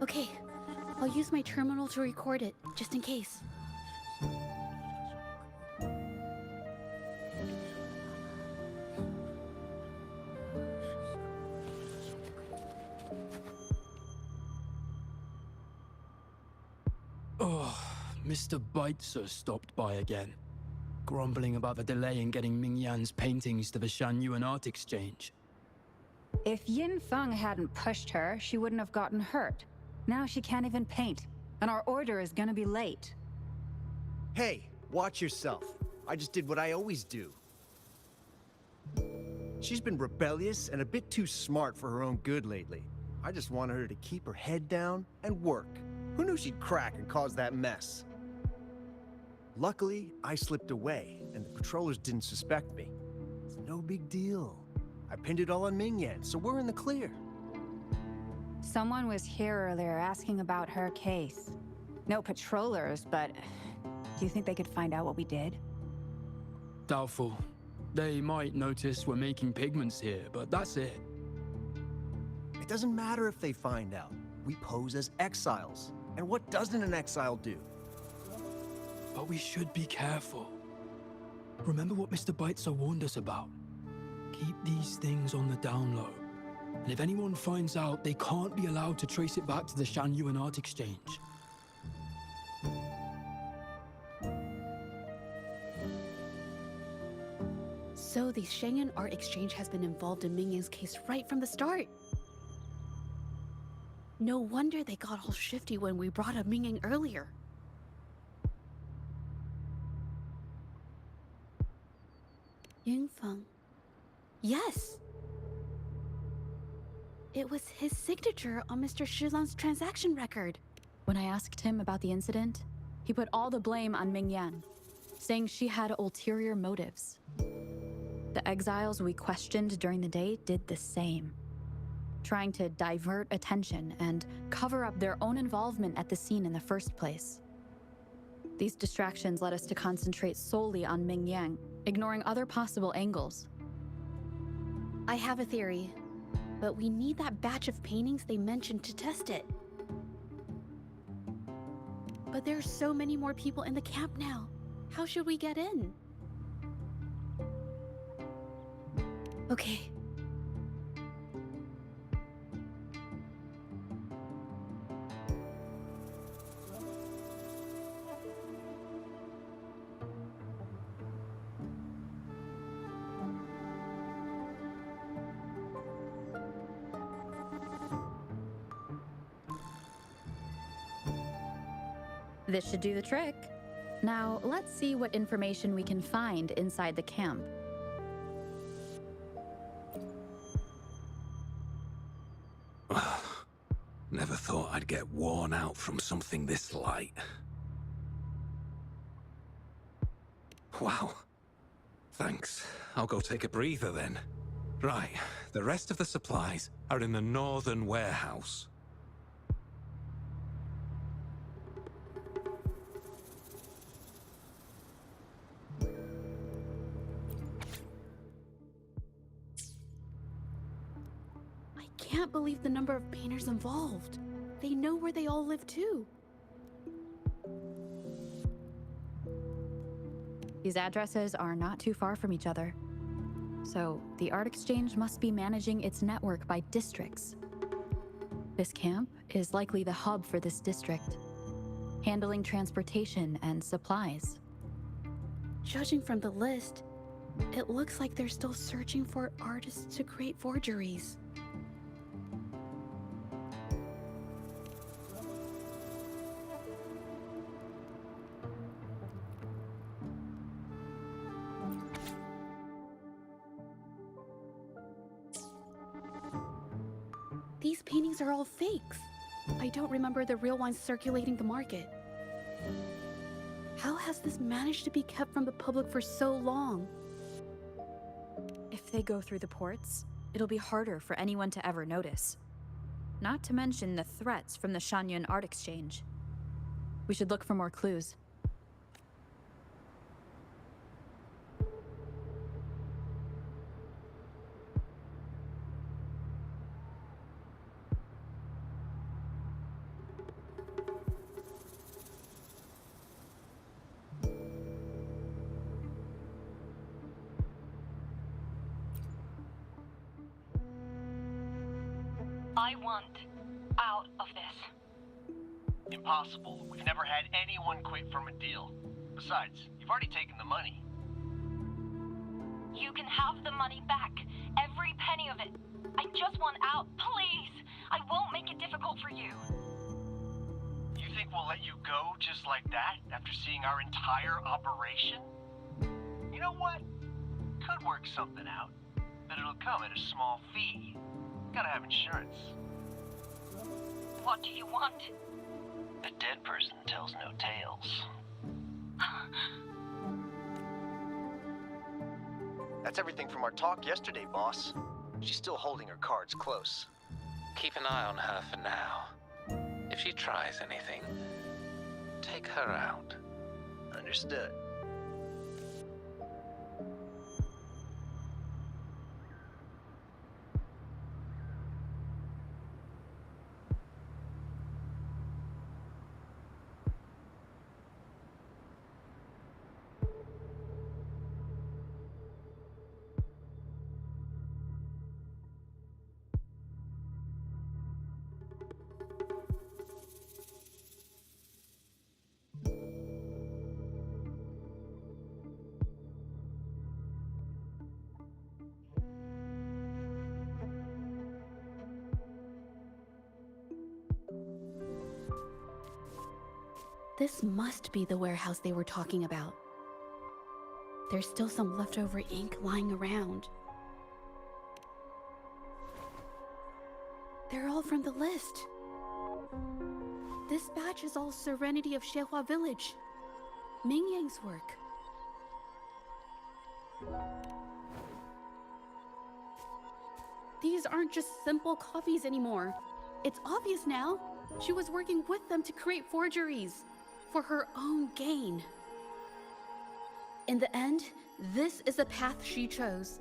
Okay, I'll use my terminal to record it, just in case. Oh, Mr. Beitzer stopped by again, grumbling about the delay in getting Ming Yan's paintings to the Shanyuan Art Exchange. If Yin Feng hadn't pushed her, she wouldn't have gotten hurt. Now she can't even paint, and our order is gonna be late. Hey, watch yourself. I just did what I always do. She's been rebellious and a bit too smart for her own good lately. I just wanted her to keep her head down and work. Who knew she'd crack and cause that mess? Luckily, I slipped away, and the patrollers didn't suspect me. It's no big deal. I pinned it all on Ming Yan, so we're in the clear. Someone was here earlier asking about her case. No patrollers, but do you think they could find out what we did? Doubtful. They might notice we're making pigments here, but that's it. It doesn't matter if they find out. We pose as exiles. And what doesn't an exile do? But we should be careful. Remember what Mr. Beitzer warned us about? Keep these things on the down low. And if anyone finds out, they can't be allowed to trace it back to the Shanyuan Art Exchange. So the Shanghai Art Exchange has been involved in Ming Yan's case right from the start. No wonder they got all shifty when we brought up Ming Yang earlier. Yingfeng. Yes! It was his signature on Mr. Shilan's transaction record. When I asked him about the incident, he put all the blame on Ming Yan, saying she had ulterior motives. The exiles we questioned during the day did the same, trying to divert attention and cover up their own involvement at the scene in the first place. These distractions led us to concentrate solely on Ming Yang, ignoring other possible angles. I have a theory, but we need that batch of paintings they mentioned to test it. But there's so many more people in the camp now. How should we get in? Okay. This should do the trick. Now, let's see what information we can find inside the camp. Never thought I'd get worn out from something this light. Wow. Thanks. I'll go take a breather then. Right, the rest of the supplies are in the northern warehouse. I can't believe the number of painters involved. They know where they all live too. These addresses are not too far from each other. So, the Art Exchange must be managing its network by districts. This camp is likely the hub for this district, handling transportation and supplies. Judging from the list, it looks like they're still searching for artists to create forgeries. These paintings are all fakes. I don't remember the real ones circulating the market. How has this managed to be kept from the public for so long? If they go through the ports, it'll be harder for anyone to ever notice. Not to mention the threats from the Shanyuan Art Exchange. We should look for more clues. I want out of this. Impossible. We've never had anyone quit from a deal. Besides, you've already taken the money. You can have the money back. Every penny of it. I just want out, please. I won't make it difficult for you. You think we'll let you go just like that after seeing our entire operation? You know what? Could work something out, but it'll come at a small fee. Gotta have insurance. What do you want? A dead person tells no tales. That's everything from our talk yesterday, boss. She's still holding her cards close. Keep an eye on her for now. If she tries anything, take her out. Understood. This must be the warehouse they were talking about. There's still some leftover ink lying around. They're all from the list. This batch is all Serenity of Xehua Village. Ming Yang's work. These aren't just simple copies anymore. It's obvious now. She was working with them to create forgeries for her own gain. In the end, this is the path she chose.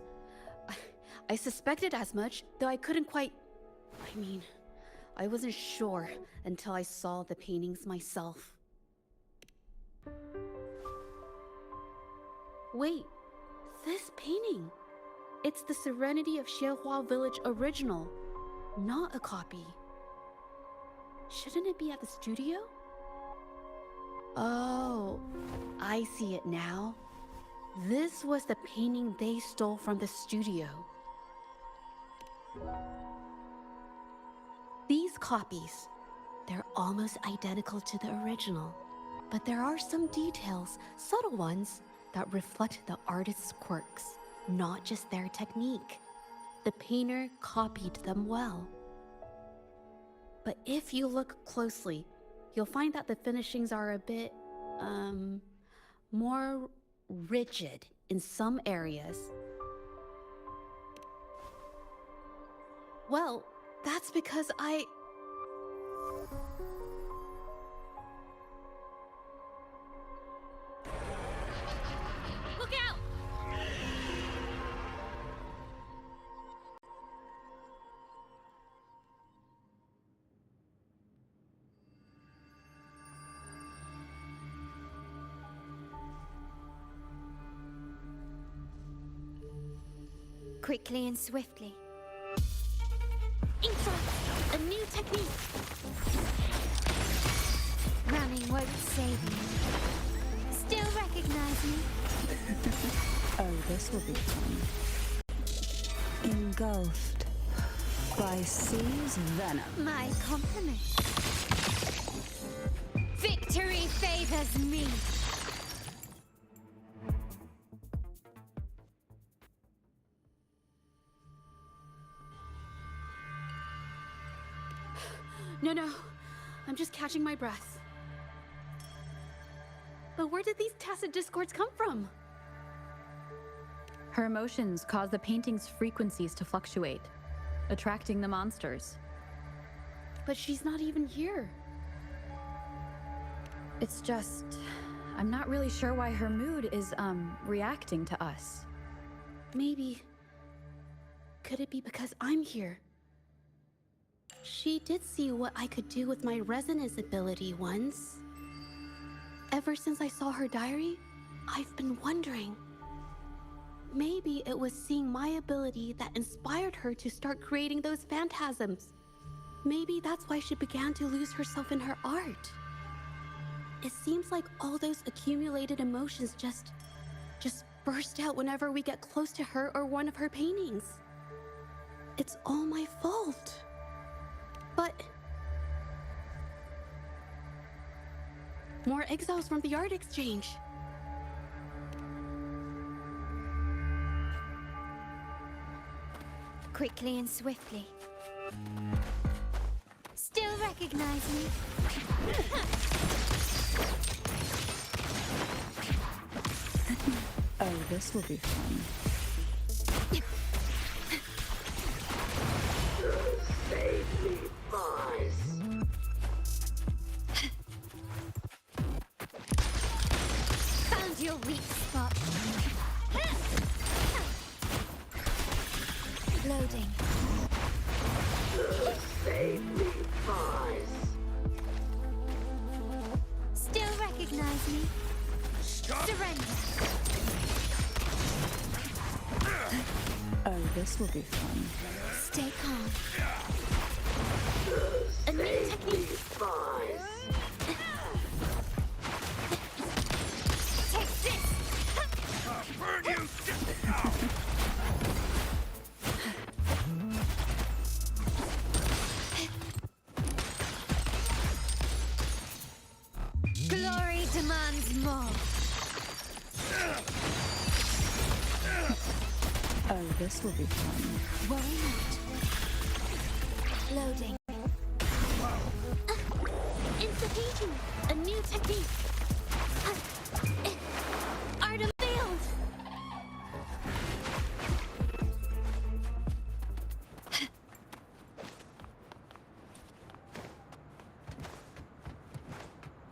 I suspected as much, though I couldn't quite... I wasn't sure until I saw the paintings myself. Wait, this painting. It's the Serenity of Xehua Village original, not a copy. Shouldn't it be at the studio? Oh, I see it now. This was the painting they stole from the studio. These copies, they're almost identical to the original, but there are some details, subtle ones, that reflect the artist's quirks, not just their technique. The painter copied them well. But if you look closely, you'll find that the finishings are a bit, more rigid in some areas. Well, that's because Look out! Quickly and swiftly. Inkfront! A new technique! Running won't save you. Still recognize me? Oh, this will be fun. Engulfed by C's venom. My compliment. Victory favors me. No. I'm just catching my breath. But where did these tacit discords come from? Her emotions cause the painting's frequencies to fluctuate, attracting the monsters. But she's not even here. It's just... I'm not really sure why her mood is, reacting to us. Maybe... Could it be because I'm here? She did see what I could do with my resonance ability once. Ever since I saw her diary, I've been wondering. Maybe it was seeing my ability that inspired her to start creating those phantasms. Maybe that's why she began to lose herself in her art. It seems like all those accumulated emotions just burst out whenever we get close to her or one of her paintings. It's all my fault. But more exiles from the art exchange. Quickly and swiftly. Still recognize me? Oh, this will be fun. Found your weak spot. Loading. Still recognize me? Surrender. Oh, this will be fun. Stay calm. A new technique. Take this. Burn you! Glory demands more. Oh, this will be fun. Worry not. Loading. Insta-painting. A new technique. Art unveiled.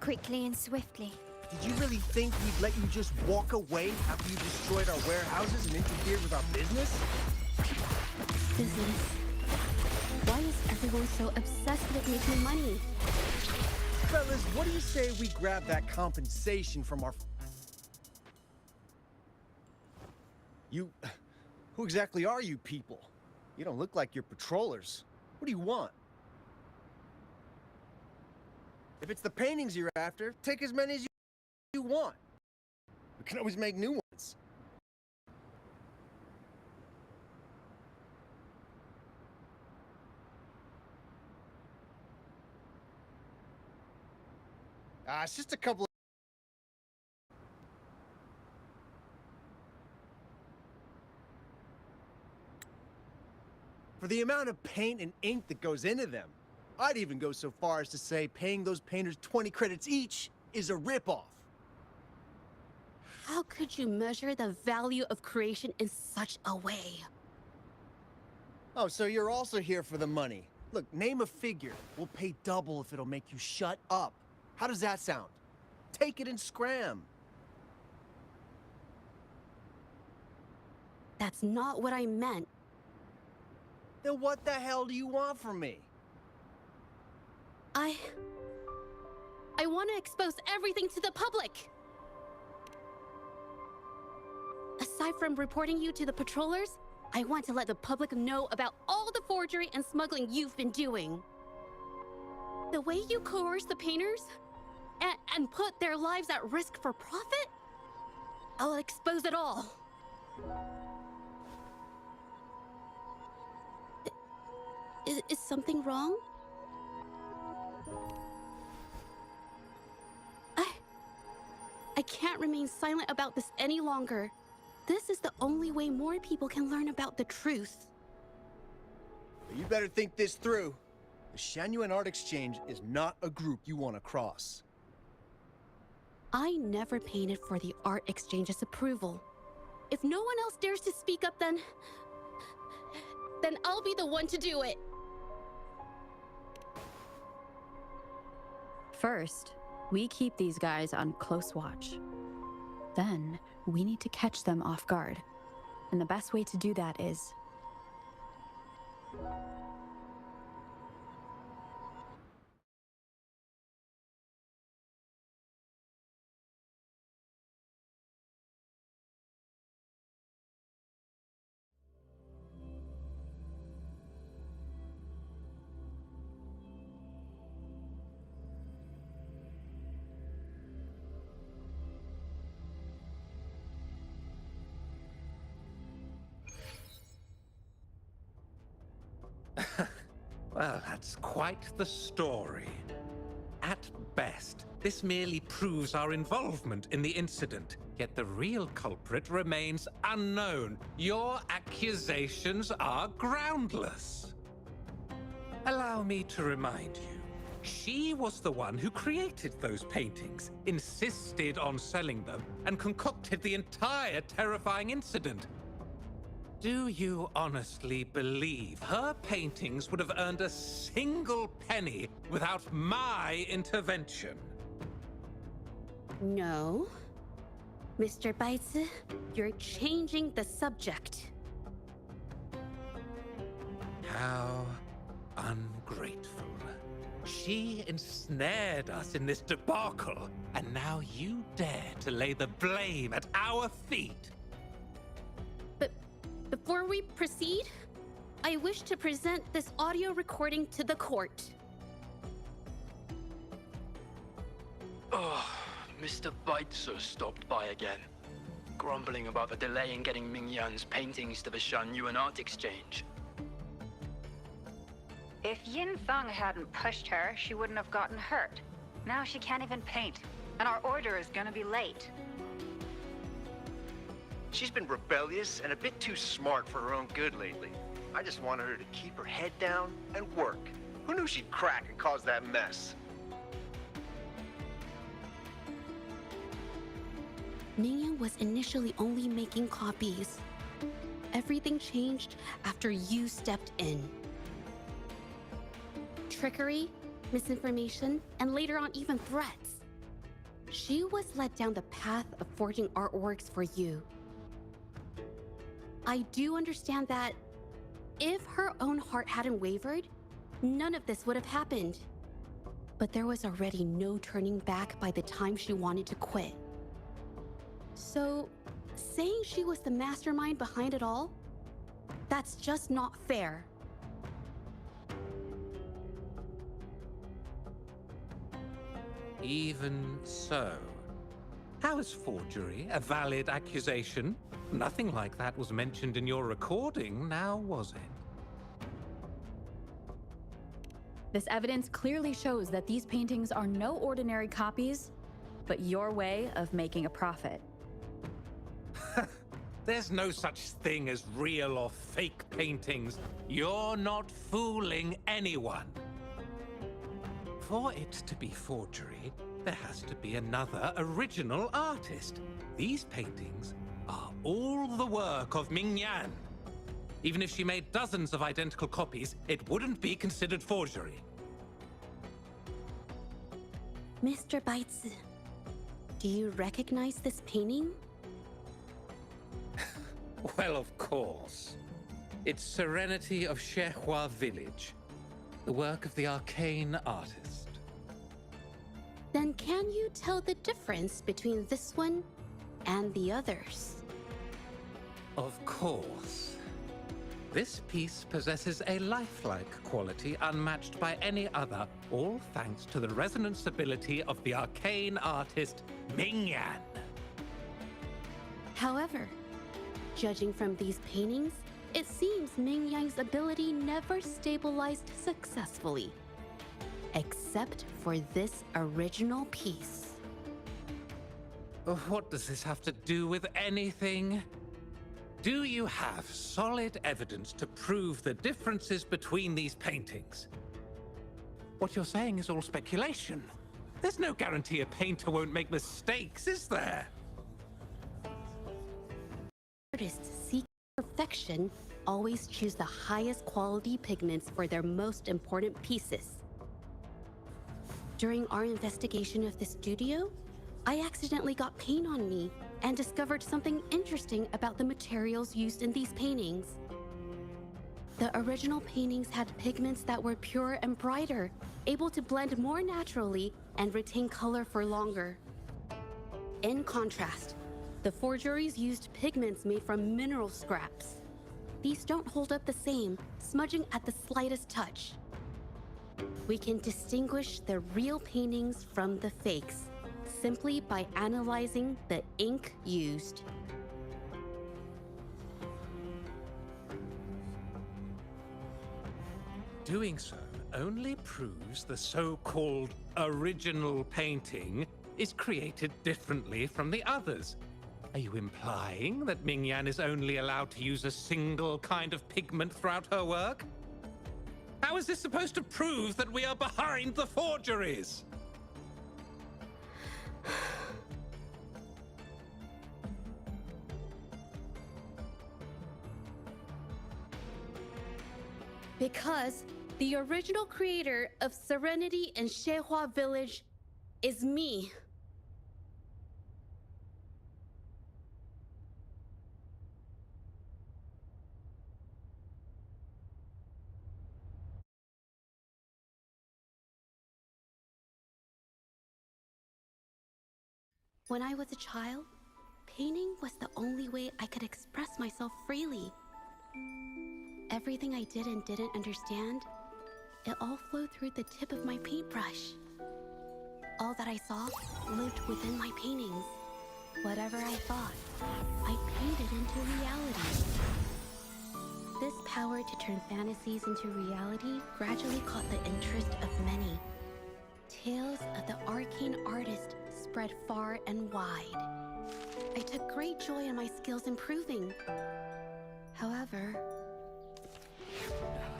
Quickly and swiftly. Did you really think we'd let you just walk away after you destroyed our warehouses and interfered with our business? Business. Why is everyone so obsessed with making money? Fellas, what do you say we grab that compensation from our... You... Who exactly are you people? You don't look like you're patrollers. What do you want? If it's the paintings you're after, take as many as you want. We can always make new ones. It's just a couple of... For the amount of paint and ink that goes into them, I'd even go so far as to say paying those painters 20 credits each is a ripoff. How could you measure the value of creation in such a way? Oh, so you're also here for the money. Look, name a figure. We'll pay double if it'll make you shut up. How does that sound? Take it and scram. That's not what I meant. Then what the hell do you want from me? I want to expose everything to the public. Aside from reporting you to the patrollers, I want to let the public know about all the forgery and smuggling you've been doing. The way you coerce the painters and put their lives at risk for profit? I'll expose it all. Is something wrong? I can't remain silent about this any longer. This is the only way more people can learn about the truth. You better think this through. The Shangyuan Art Exchange is not a group you want to cross. I never painted for the Art Exchange's approval. If no one else dares to speak up, then I'll be the one to do it. First, we keep these guys on close watch. Then, we need to catch them off guard. And the best way to do that is... Well, that's quite the story. At best, this merely proves our involvement in the incident, yet the real culprit remains unknown. Your accusations are groundless. Allow me to remind you, she was the one who created those paintings, insisted on selling them, and concocted the entire terrifying incident. Do you honestly believe her paintings would have earned a single penny without my intervention? No. Mr. Baitsu, you're changing the subject. How ungrateful. She ensnared us in this debacle, and now you dare to lay the blame at our feet. But before we proceed, I wish to present this audio recording to the court. Oh, Mr. Baitsu stopped by again, grumbling about the delay in getting Mingyan's paintings to the Shanyuan Art Exchange. If Yin Feng hadn't pushed her, she wouldn't have gotten hurt. Now she can't even paint, and our order is gonna be late. She's been rebellious and a bit too smart for her own good lately. I just wanted her to keep her head down and work. Who knew she'd crack and cause that mess? Mingyan was initially only making copies. Everything changed after you stepped in. Trickery, misinformation, and later on even threats. She was led down the path of forging artworks for you. I do understand that if her own heart hadn't wavered, none of this would have happened. But there was already no turning back by the time she wanted to quit. So, saying she was the mastermind behind it all, that's just not fair. Even so, how is forgery a valid accusation? Nothing like that was mentioned in your recording, now was it? This evidence clearly shows that these paintings are no ordinary copies, but your way of making a profit. There's no such thing as real or fake paintings. You're not fooling anyone. For it to be forgery, there has to be another original artist. These paintings are all the work of Mingyan. Even if she made dozens of identical copies, it wouldn't be considered forgery. Mr. Baitsu, do you recognize this painting? Well, of course. It's Serenity of Shehua Village, the work of the arcane artist. Then can you tell the difference between this one and the others? Of course. This piece possesses a lifelike quality unmatched by any other, all thanks to the resonance ability of the arcane artist, Mingyan. However, judging from these paintings, it seems Mingyan's ability never stabilized successfully. Except for this original piece. What does this have to do with anything? Do you have solid evidence to prove the differences between these paintings? What you're saying is all speculation. There's no guarantee a painter won't make mistakes, is there? Artists seek perfection always choose the highest quality pigments for their most important pieces. During our investigation of the studio, I accidentally got paint on me and discovered something interesting about the materials used in these paintings. The original paintings had pigments that were purer and brighter, able to blend more naturally and retain color for longer. In contrast, the forgeries used pigments made from mineral scraps. These don't hold up the same, smudging at the slightest touch. We can distinguish the real paintings from the fakes simply by analyzing the ink used. Doing so only proves the so-called original painting is created differently from the others. Are you implying that Ming-Yan is only allowed to use a single kind of pigment throughout her work? How is this supposed to prove that we are behind the forgeries? Because the original creator of Serenity and Zhehua Village is me. When I was a child, painting was the only way I could express myself freely. Everything I did and didn't understand, it all flowed through the tip of my paintbrush. All that I saw lived within my paintings. Whatever I thought, I painted into reality. This power to turn fantasies into reality gradually caught the interest of many. Tales of the arcane artist spread far and wide. I took great joy in my skills improving. However,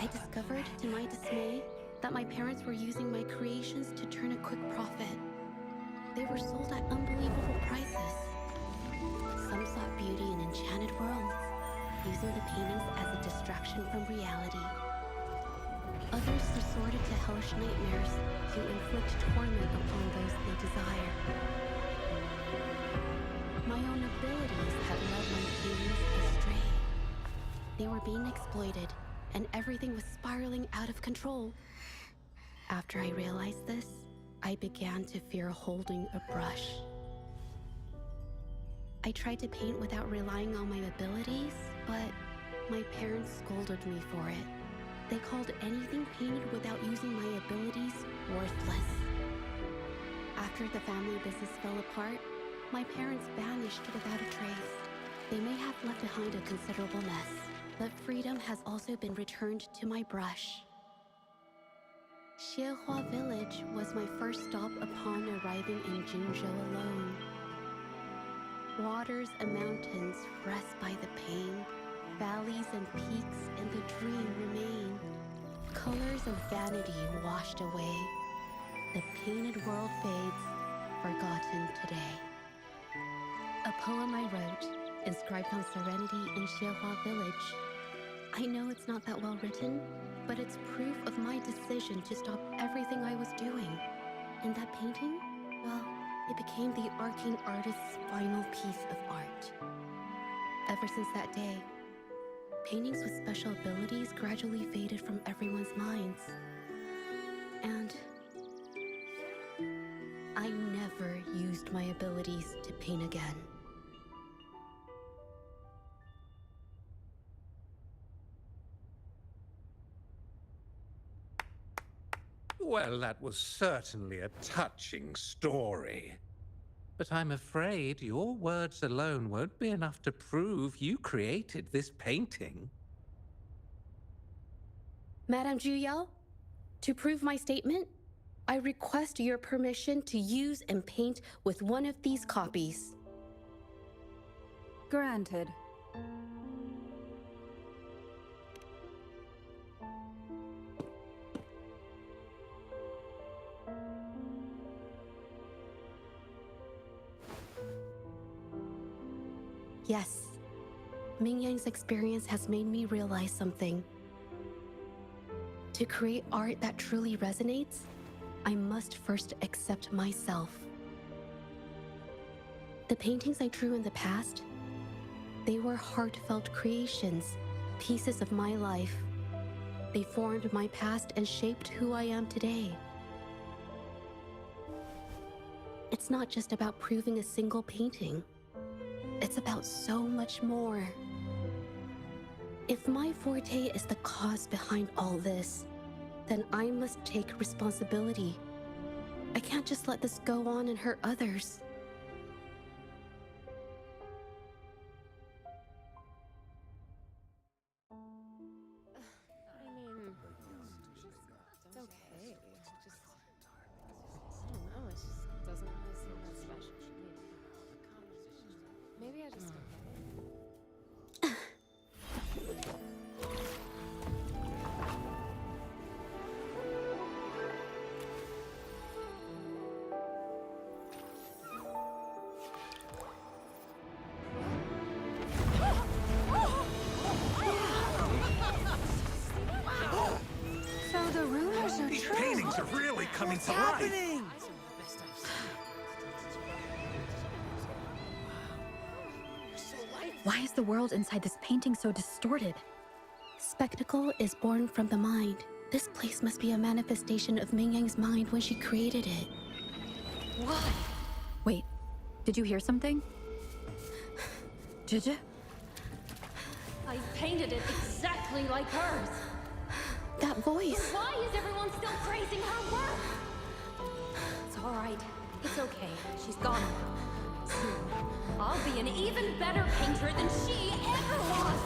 I discovered to my dismay that my parents were using my creations to turn a quick profit. They were sold at unbelievable prices. Some sought beauty in enchanted worlds, using the paintings as a distraction from reality. Others resorted to hellish nightmares to inflict torment upon those they desire. My own abilities had led my paintings astray. They were being exploited, and everything was spiraling out of control. After I realized this, I began to fear holding a brush. I tried to paint without relying on my abilities, but my parents scolded me for it. They called anything painted without using my abilities worthless. After the family business fell apart, my parents vanished without a trace. They may have left behind a considerable mess, but freedom has also been returned to my brush. Zhehua Village was my first stop upon arriving in Jinzhou alone. Waters and mountains rest by the pain. Valleys and peaks in the dream remain. Colors of vanity washed away. The painted world fades, forgotten today. A poem I wrote, inscribed on Serenity in Zhehua Village. I know it's not that well written, but it's proof of my decision to stop everything I was doing. And that painting, well, it became the arcane artist's final piece of art. Ever since that day, paintings with special abilities gradually faded from everyone's minds. And I never used my abilities to paint again. Well, that was certainly a touching story. But I'm afraid your words alone won't be enough to prove you created this painting. Madame Juyao, to prove my statement, I request your permission to use and paint with one of these copies. Granted. Yes, Ming Yang's experience has made me realize something. To create art that truly resonates, I must first accept myself. The paintings I drew in the past, they were heartfelt creations, pieces of my life. They formed my past and shaped who I am today. It's not just about proving a single painting. It's about so much more. If my forte is the cause behind all this, then I must take responsibility. I can't just let this go on and hurt others. coming What's to life. happening? Why is the world inside this painting so distorted? Spectacle is born from the mind. This place must be a manifestation of Ming Yang's mind when she created it. Why? Wait, did you hear something? Zhezhi? I painted it exactly like hers. That voice. Why is everyone still praising her work? It's all right. It's okay. She's gone now. Soon, I'll be an even better painter than she ever was.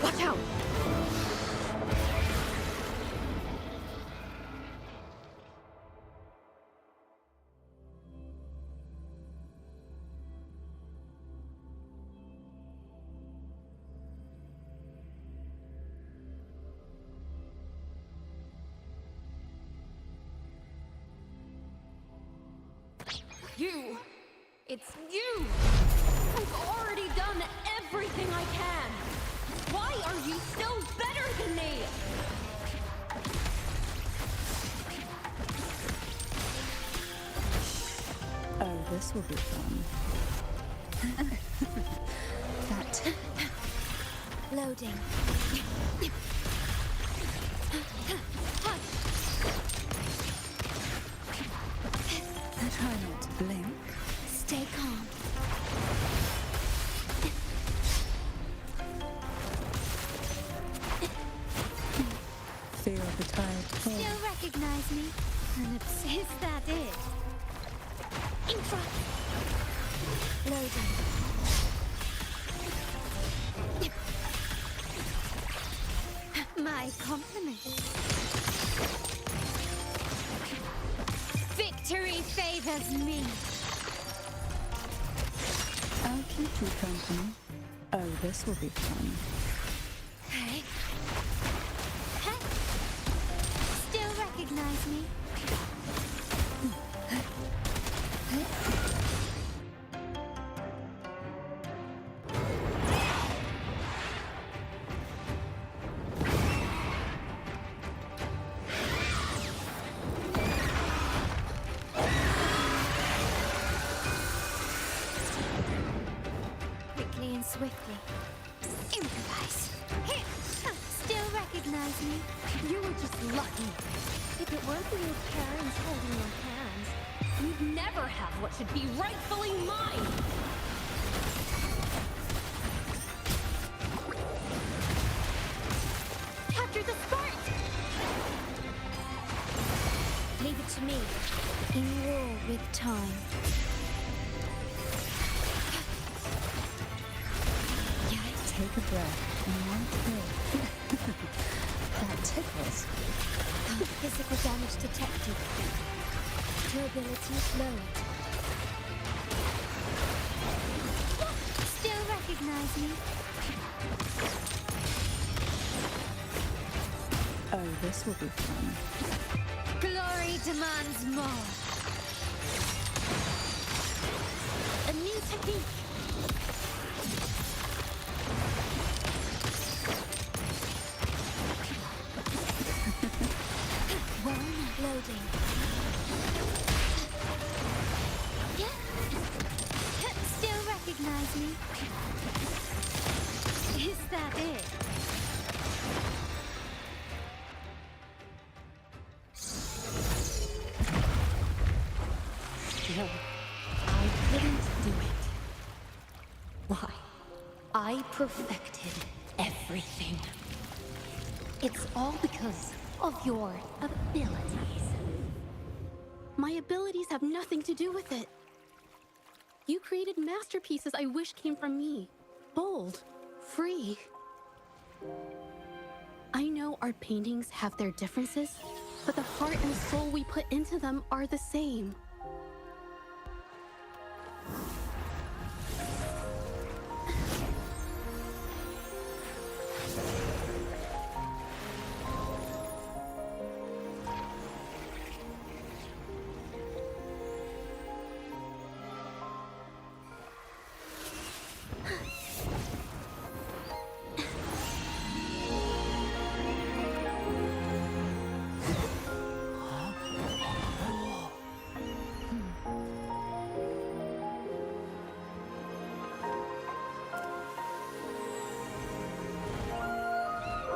Watch out! You! It's you! I've already done everything I can! Why are you still better than me? Oh, this will be fun. That. Loading. Try not to blink. Stay calm. Feel the tide pull. Still recognize me? Is that it? In front. Loading. My compliments. Victory favors me. I'll keep you company. Oh, this will be fun. Hey. Hey. Still recognize me? Quickly and swiftly. Improvise. Still recognize me? You were just lucky. If it weren't for your parents holding your hands, you'd never have what should be rightfully mine! Capture the spark! Leave it to me. In war with time. Take a breath and one kill. That tickles. Physical damage detected. Durability lowered. Still recognize me? Oh, this will be fun. Glory demands more. A new technique. Loading. Yeah. Still recognize me? Is that it? No, I couldn't do it. Why? I perfected everything. It's all because of your abilities. My abilities have nothing to do with it. You created masterpieces I wish came from me. Bold, free. I know our paintings have their differences, but the heart and soul we put into them are the same.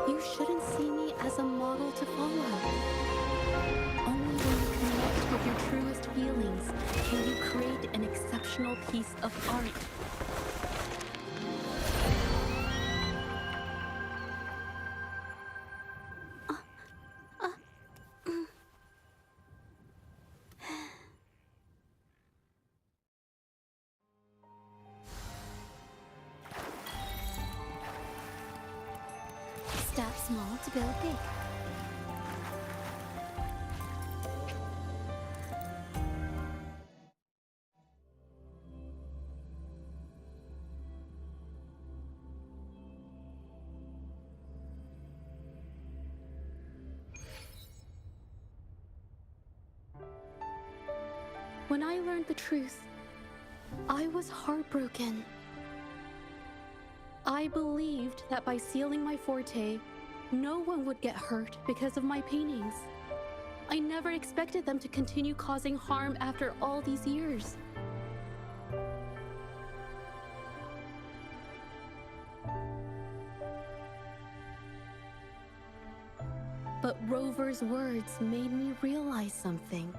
You shouldn't see me as a model to follow. Only when you connect with your truest feelings can you create an exceptional piece of art. Start small to build big. When I learned the truth, I was heartbroken. I believed that by sealing my forte, no one would get hurt because of my paintings. I never expected them to continue causing harm after all these years. But Rover's words made me realize something.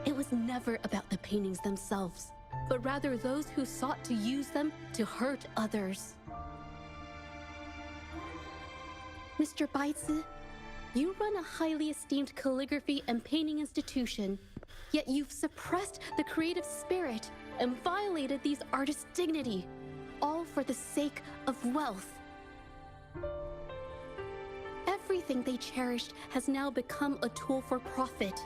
It was never about the paintings themselves, but rather those who sought to use them to hurt others. Mr. Baitsu, you run a highly esteemed calligraphy and painting institution, yet you've suppressed the creative spirit and violated these artists' dignity, all for the sake of wealth. Everything they cherished has now become a tool for profit.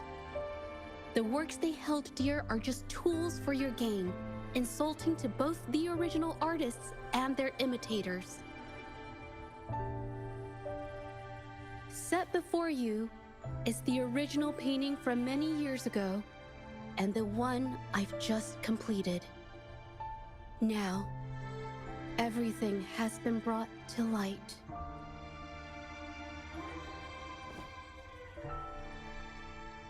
The works they held dear are just tools for your gain, insulting to both the original artists and their imitators. Set before you is the original painting from many years ago, and the one I've just completed. Now, everything has been brought to light.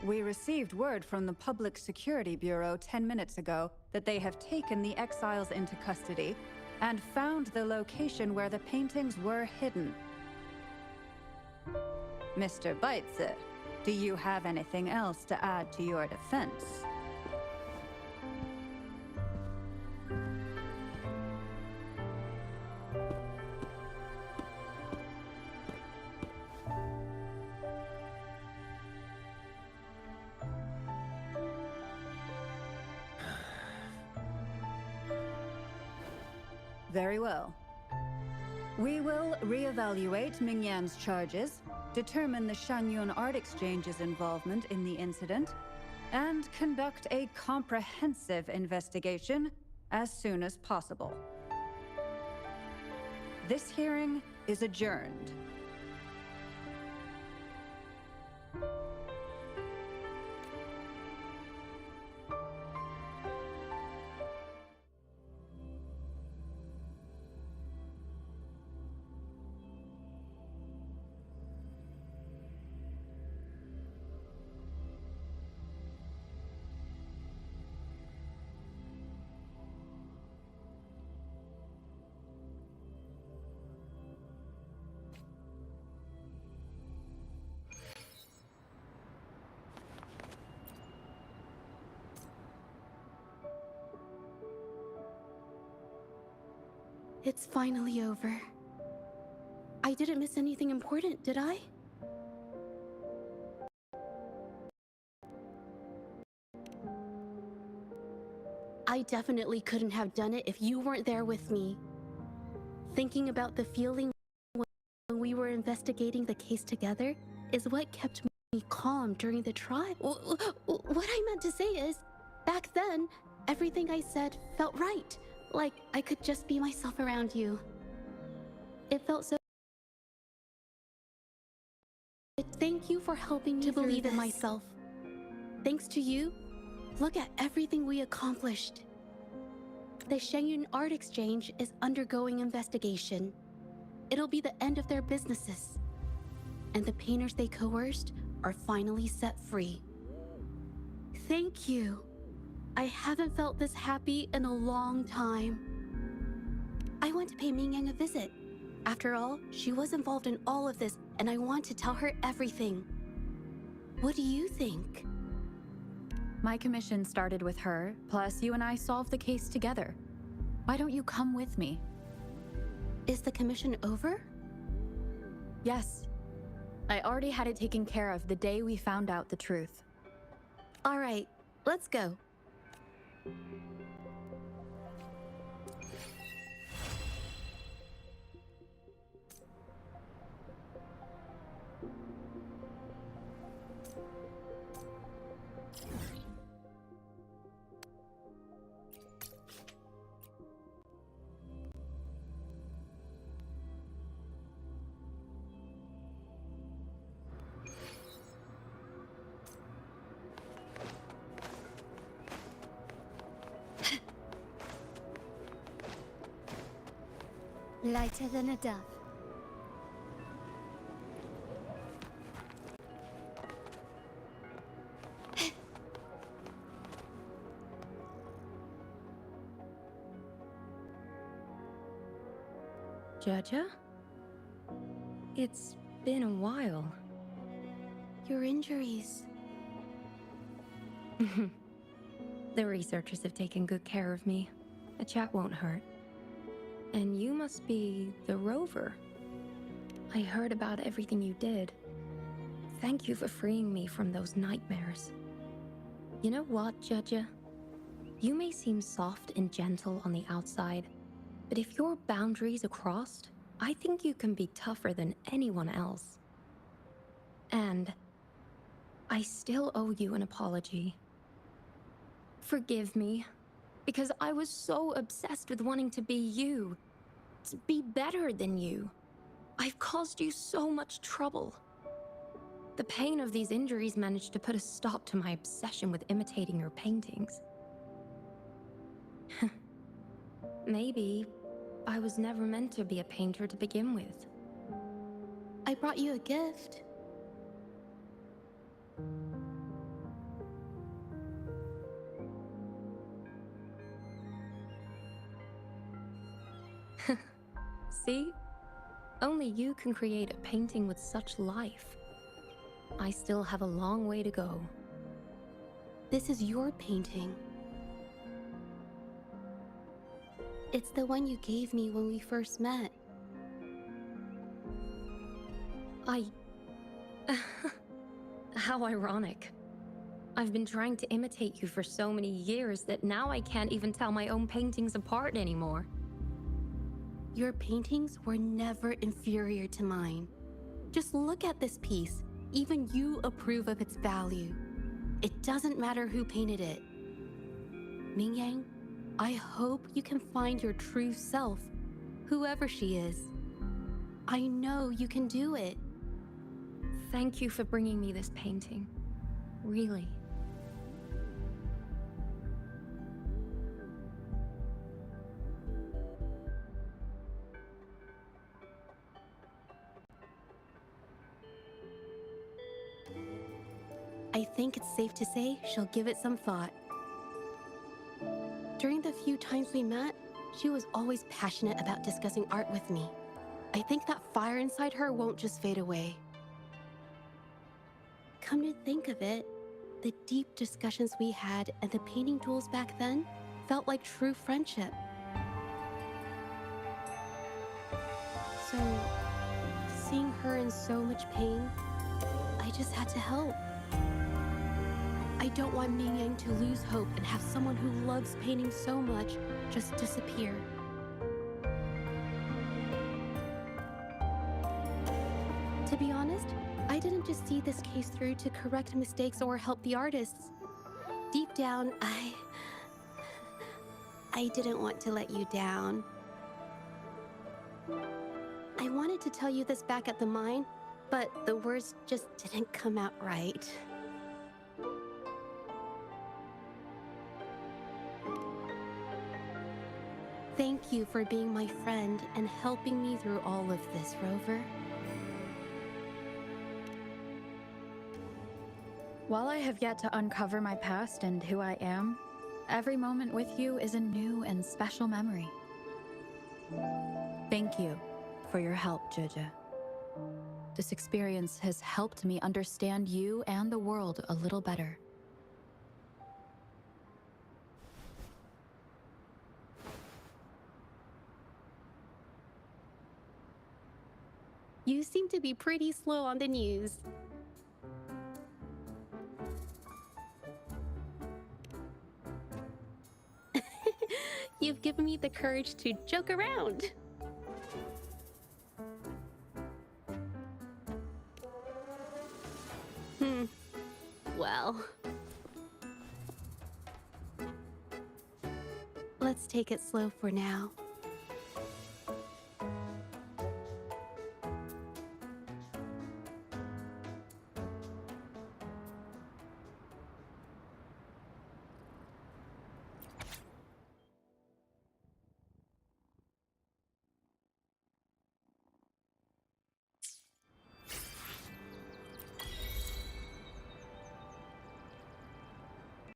We received word from the Public Security Bureau 10 minutes ago that they have taken the exiles into custody and found the location where the paintings were hidden. Mr. Baitsu, do you have anything else to add to your defense? Very well. We will reevaluate Mingyan's charges, determine the Shanyun Art Exchange's involvement in the incident, and conduct a comprehensive investigation as soon as possible. This hearing is adjourned. It's finally over. I didn't miss anything important, did I? I definitely couldn't have done it if you weren't there with me. Thinking about the feeling when we were investigating the case together is what kept me calm during the trial. What I meant to say is, back then, everything I said felt right. Like I could just be myself around you. It felt so. Thank you for helping me to believe in myself. Thanks to you, look at everything we accomplished. The Shenyun Art Exchange is undergoing investigation. It'll be the end of their businesses. And the painters they coerced are finally set free. Thank you. I haven't felt this happy in a long time. I want to pay Mingyang a visit. After all, she was involved in all of this, and I want to tell her everything. What do you think? My commission started with her, plus you and I solved the case together. Why don't you come with me? Is the commission over? Yes. I already had it taken care of the day we found out the truth. All right, let's go. Lighter than a dove. Zhezhi? It's been a while. Your injuries. The researchers have taken good care of me. A chat won't hurt. And you must be the rover. I heard about everything you did. Thank you for freeing me from those nightmares. You know what, Zhezhi? You may seem soft and gentle on the outside, but if your boundaries are crossed, I think you can be tougher than anyone else. And I still owe you an apology. Forgive me, because I was so obsessed with wanting to be you, to be better than you. I've caused you so much trouble. The pain of these injuries managed to put a stop to my obsession with imitating your paintings. Maybe I was never meant to be a painter to begin with. I brought you a gift. See? Only you can create a painting with such life. I still have a long way to go. This is your painting. It's the one you gave me when we first met. How ironic. I've been trying to imitate you for so many years that now I can't even tell my own paintings apart anymore. Your paintings were never inferior to mine. Just look at this piece. Even you approve of its value. It doesn't matter who painted it. Mingyang, I hope you can find your true self, whoever she is. I know you can do it. Thank you for bringing me this painting. Really. I think it's safe to say she'll give it some thought. During the few times we met, she was always passionate about discussing art with me. I think that fire inside her won't just fade away. Come to think of it, the deep discussions we had and the painting duels back then felt like true friendship. So, seeing her in so much pain, I just had to help. I don't want Mingyang to lose hope and have someone who loves painting so much just disappear. To be honest, I didn't just see this case through to correct mistakes or help the artists. Deep down, I didn't want to let you down. I wanted to tell you this back at the mine, but the words just didn't come out right. Thank you for being my friend and helping me through all of this, Rover. While I have yet to uncover my past and who I am, every moment with you is a new and special memory. Thank you for your help, Zhezhi. This experience has helped me understand you and the world a little better. You seem to be pretty slow on the news. You've given me the courage to joke around. Well, let's take it slow for now.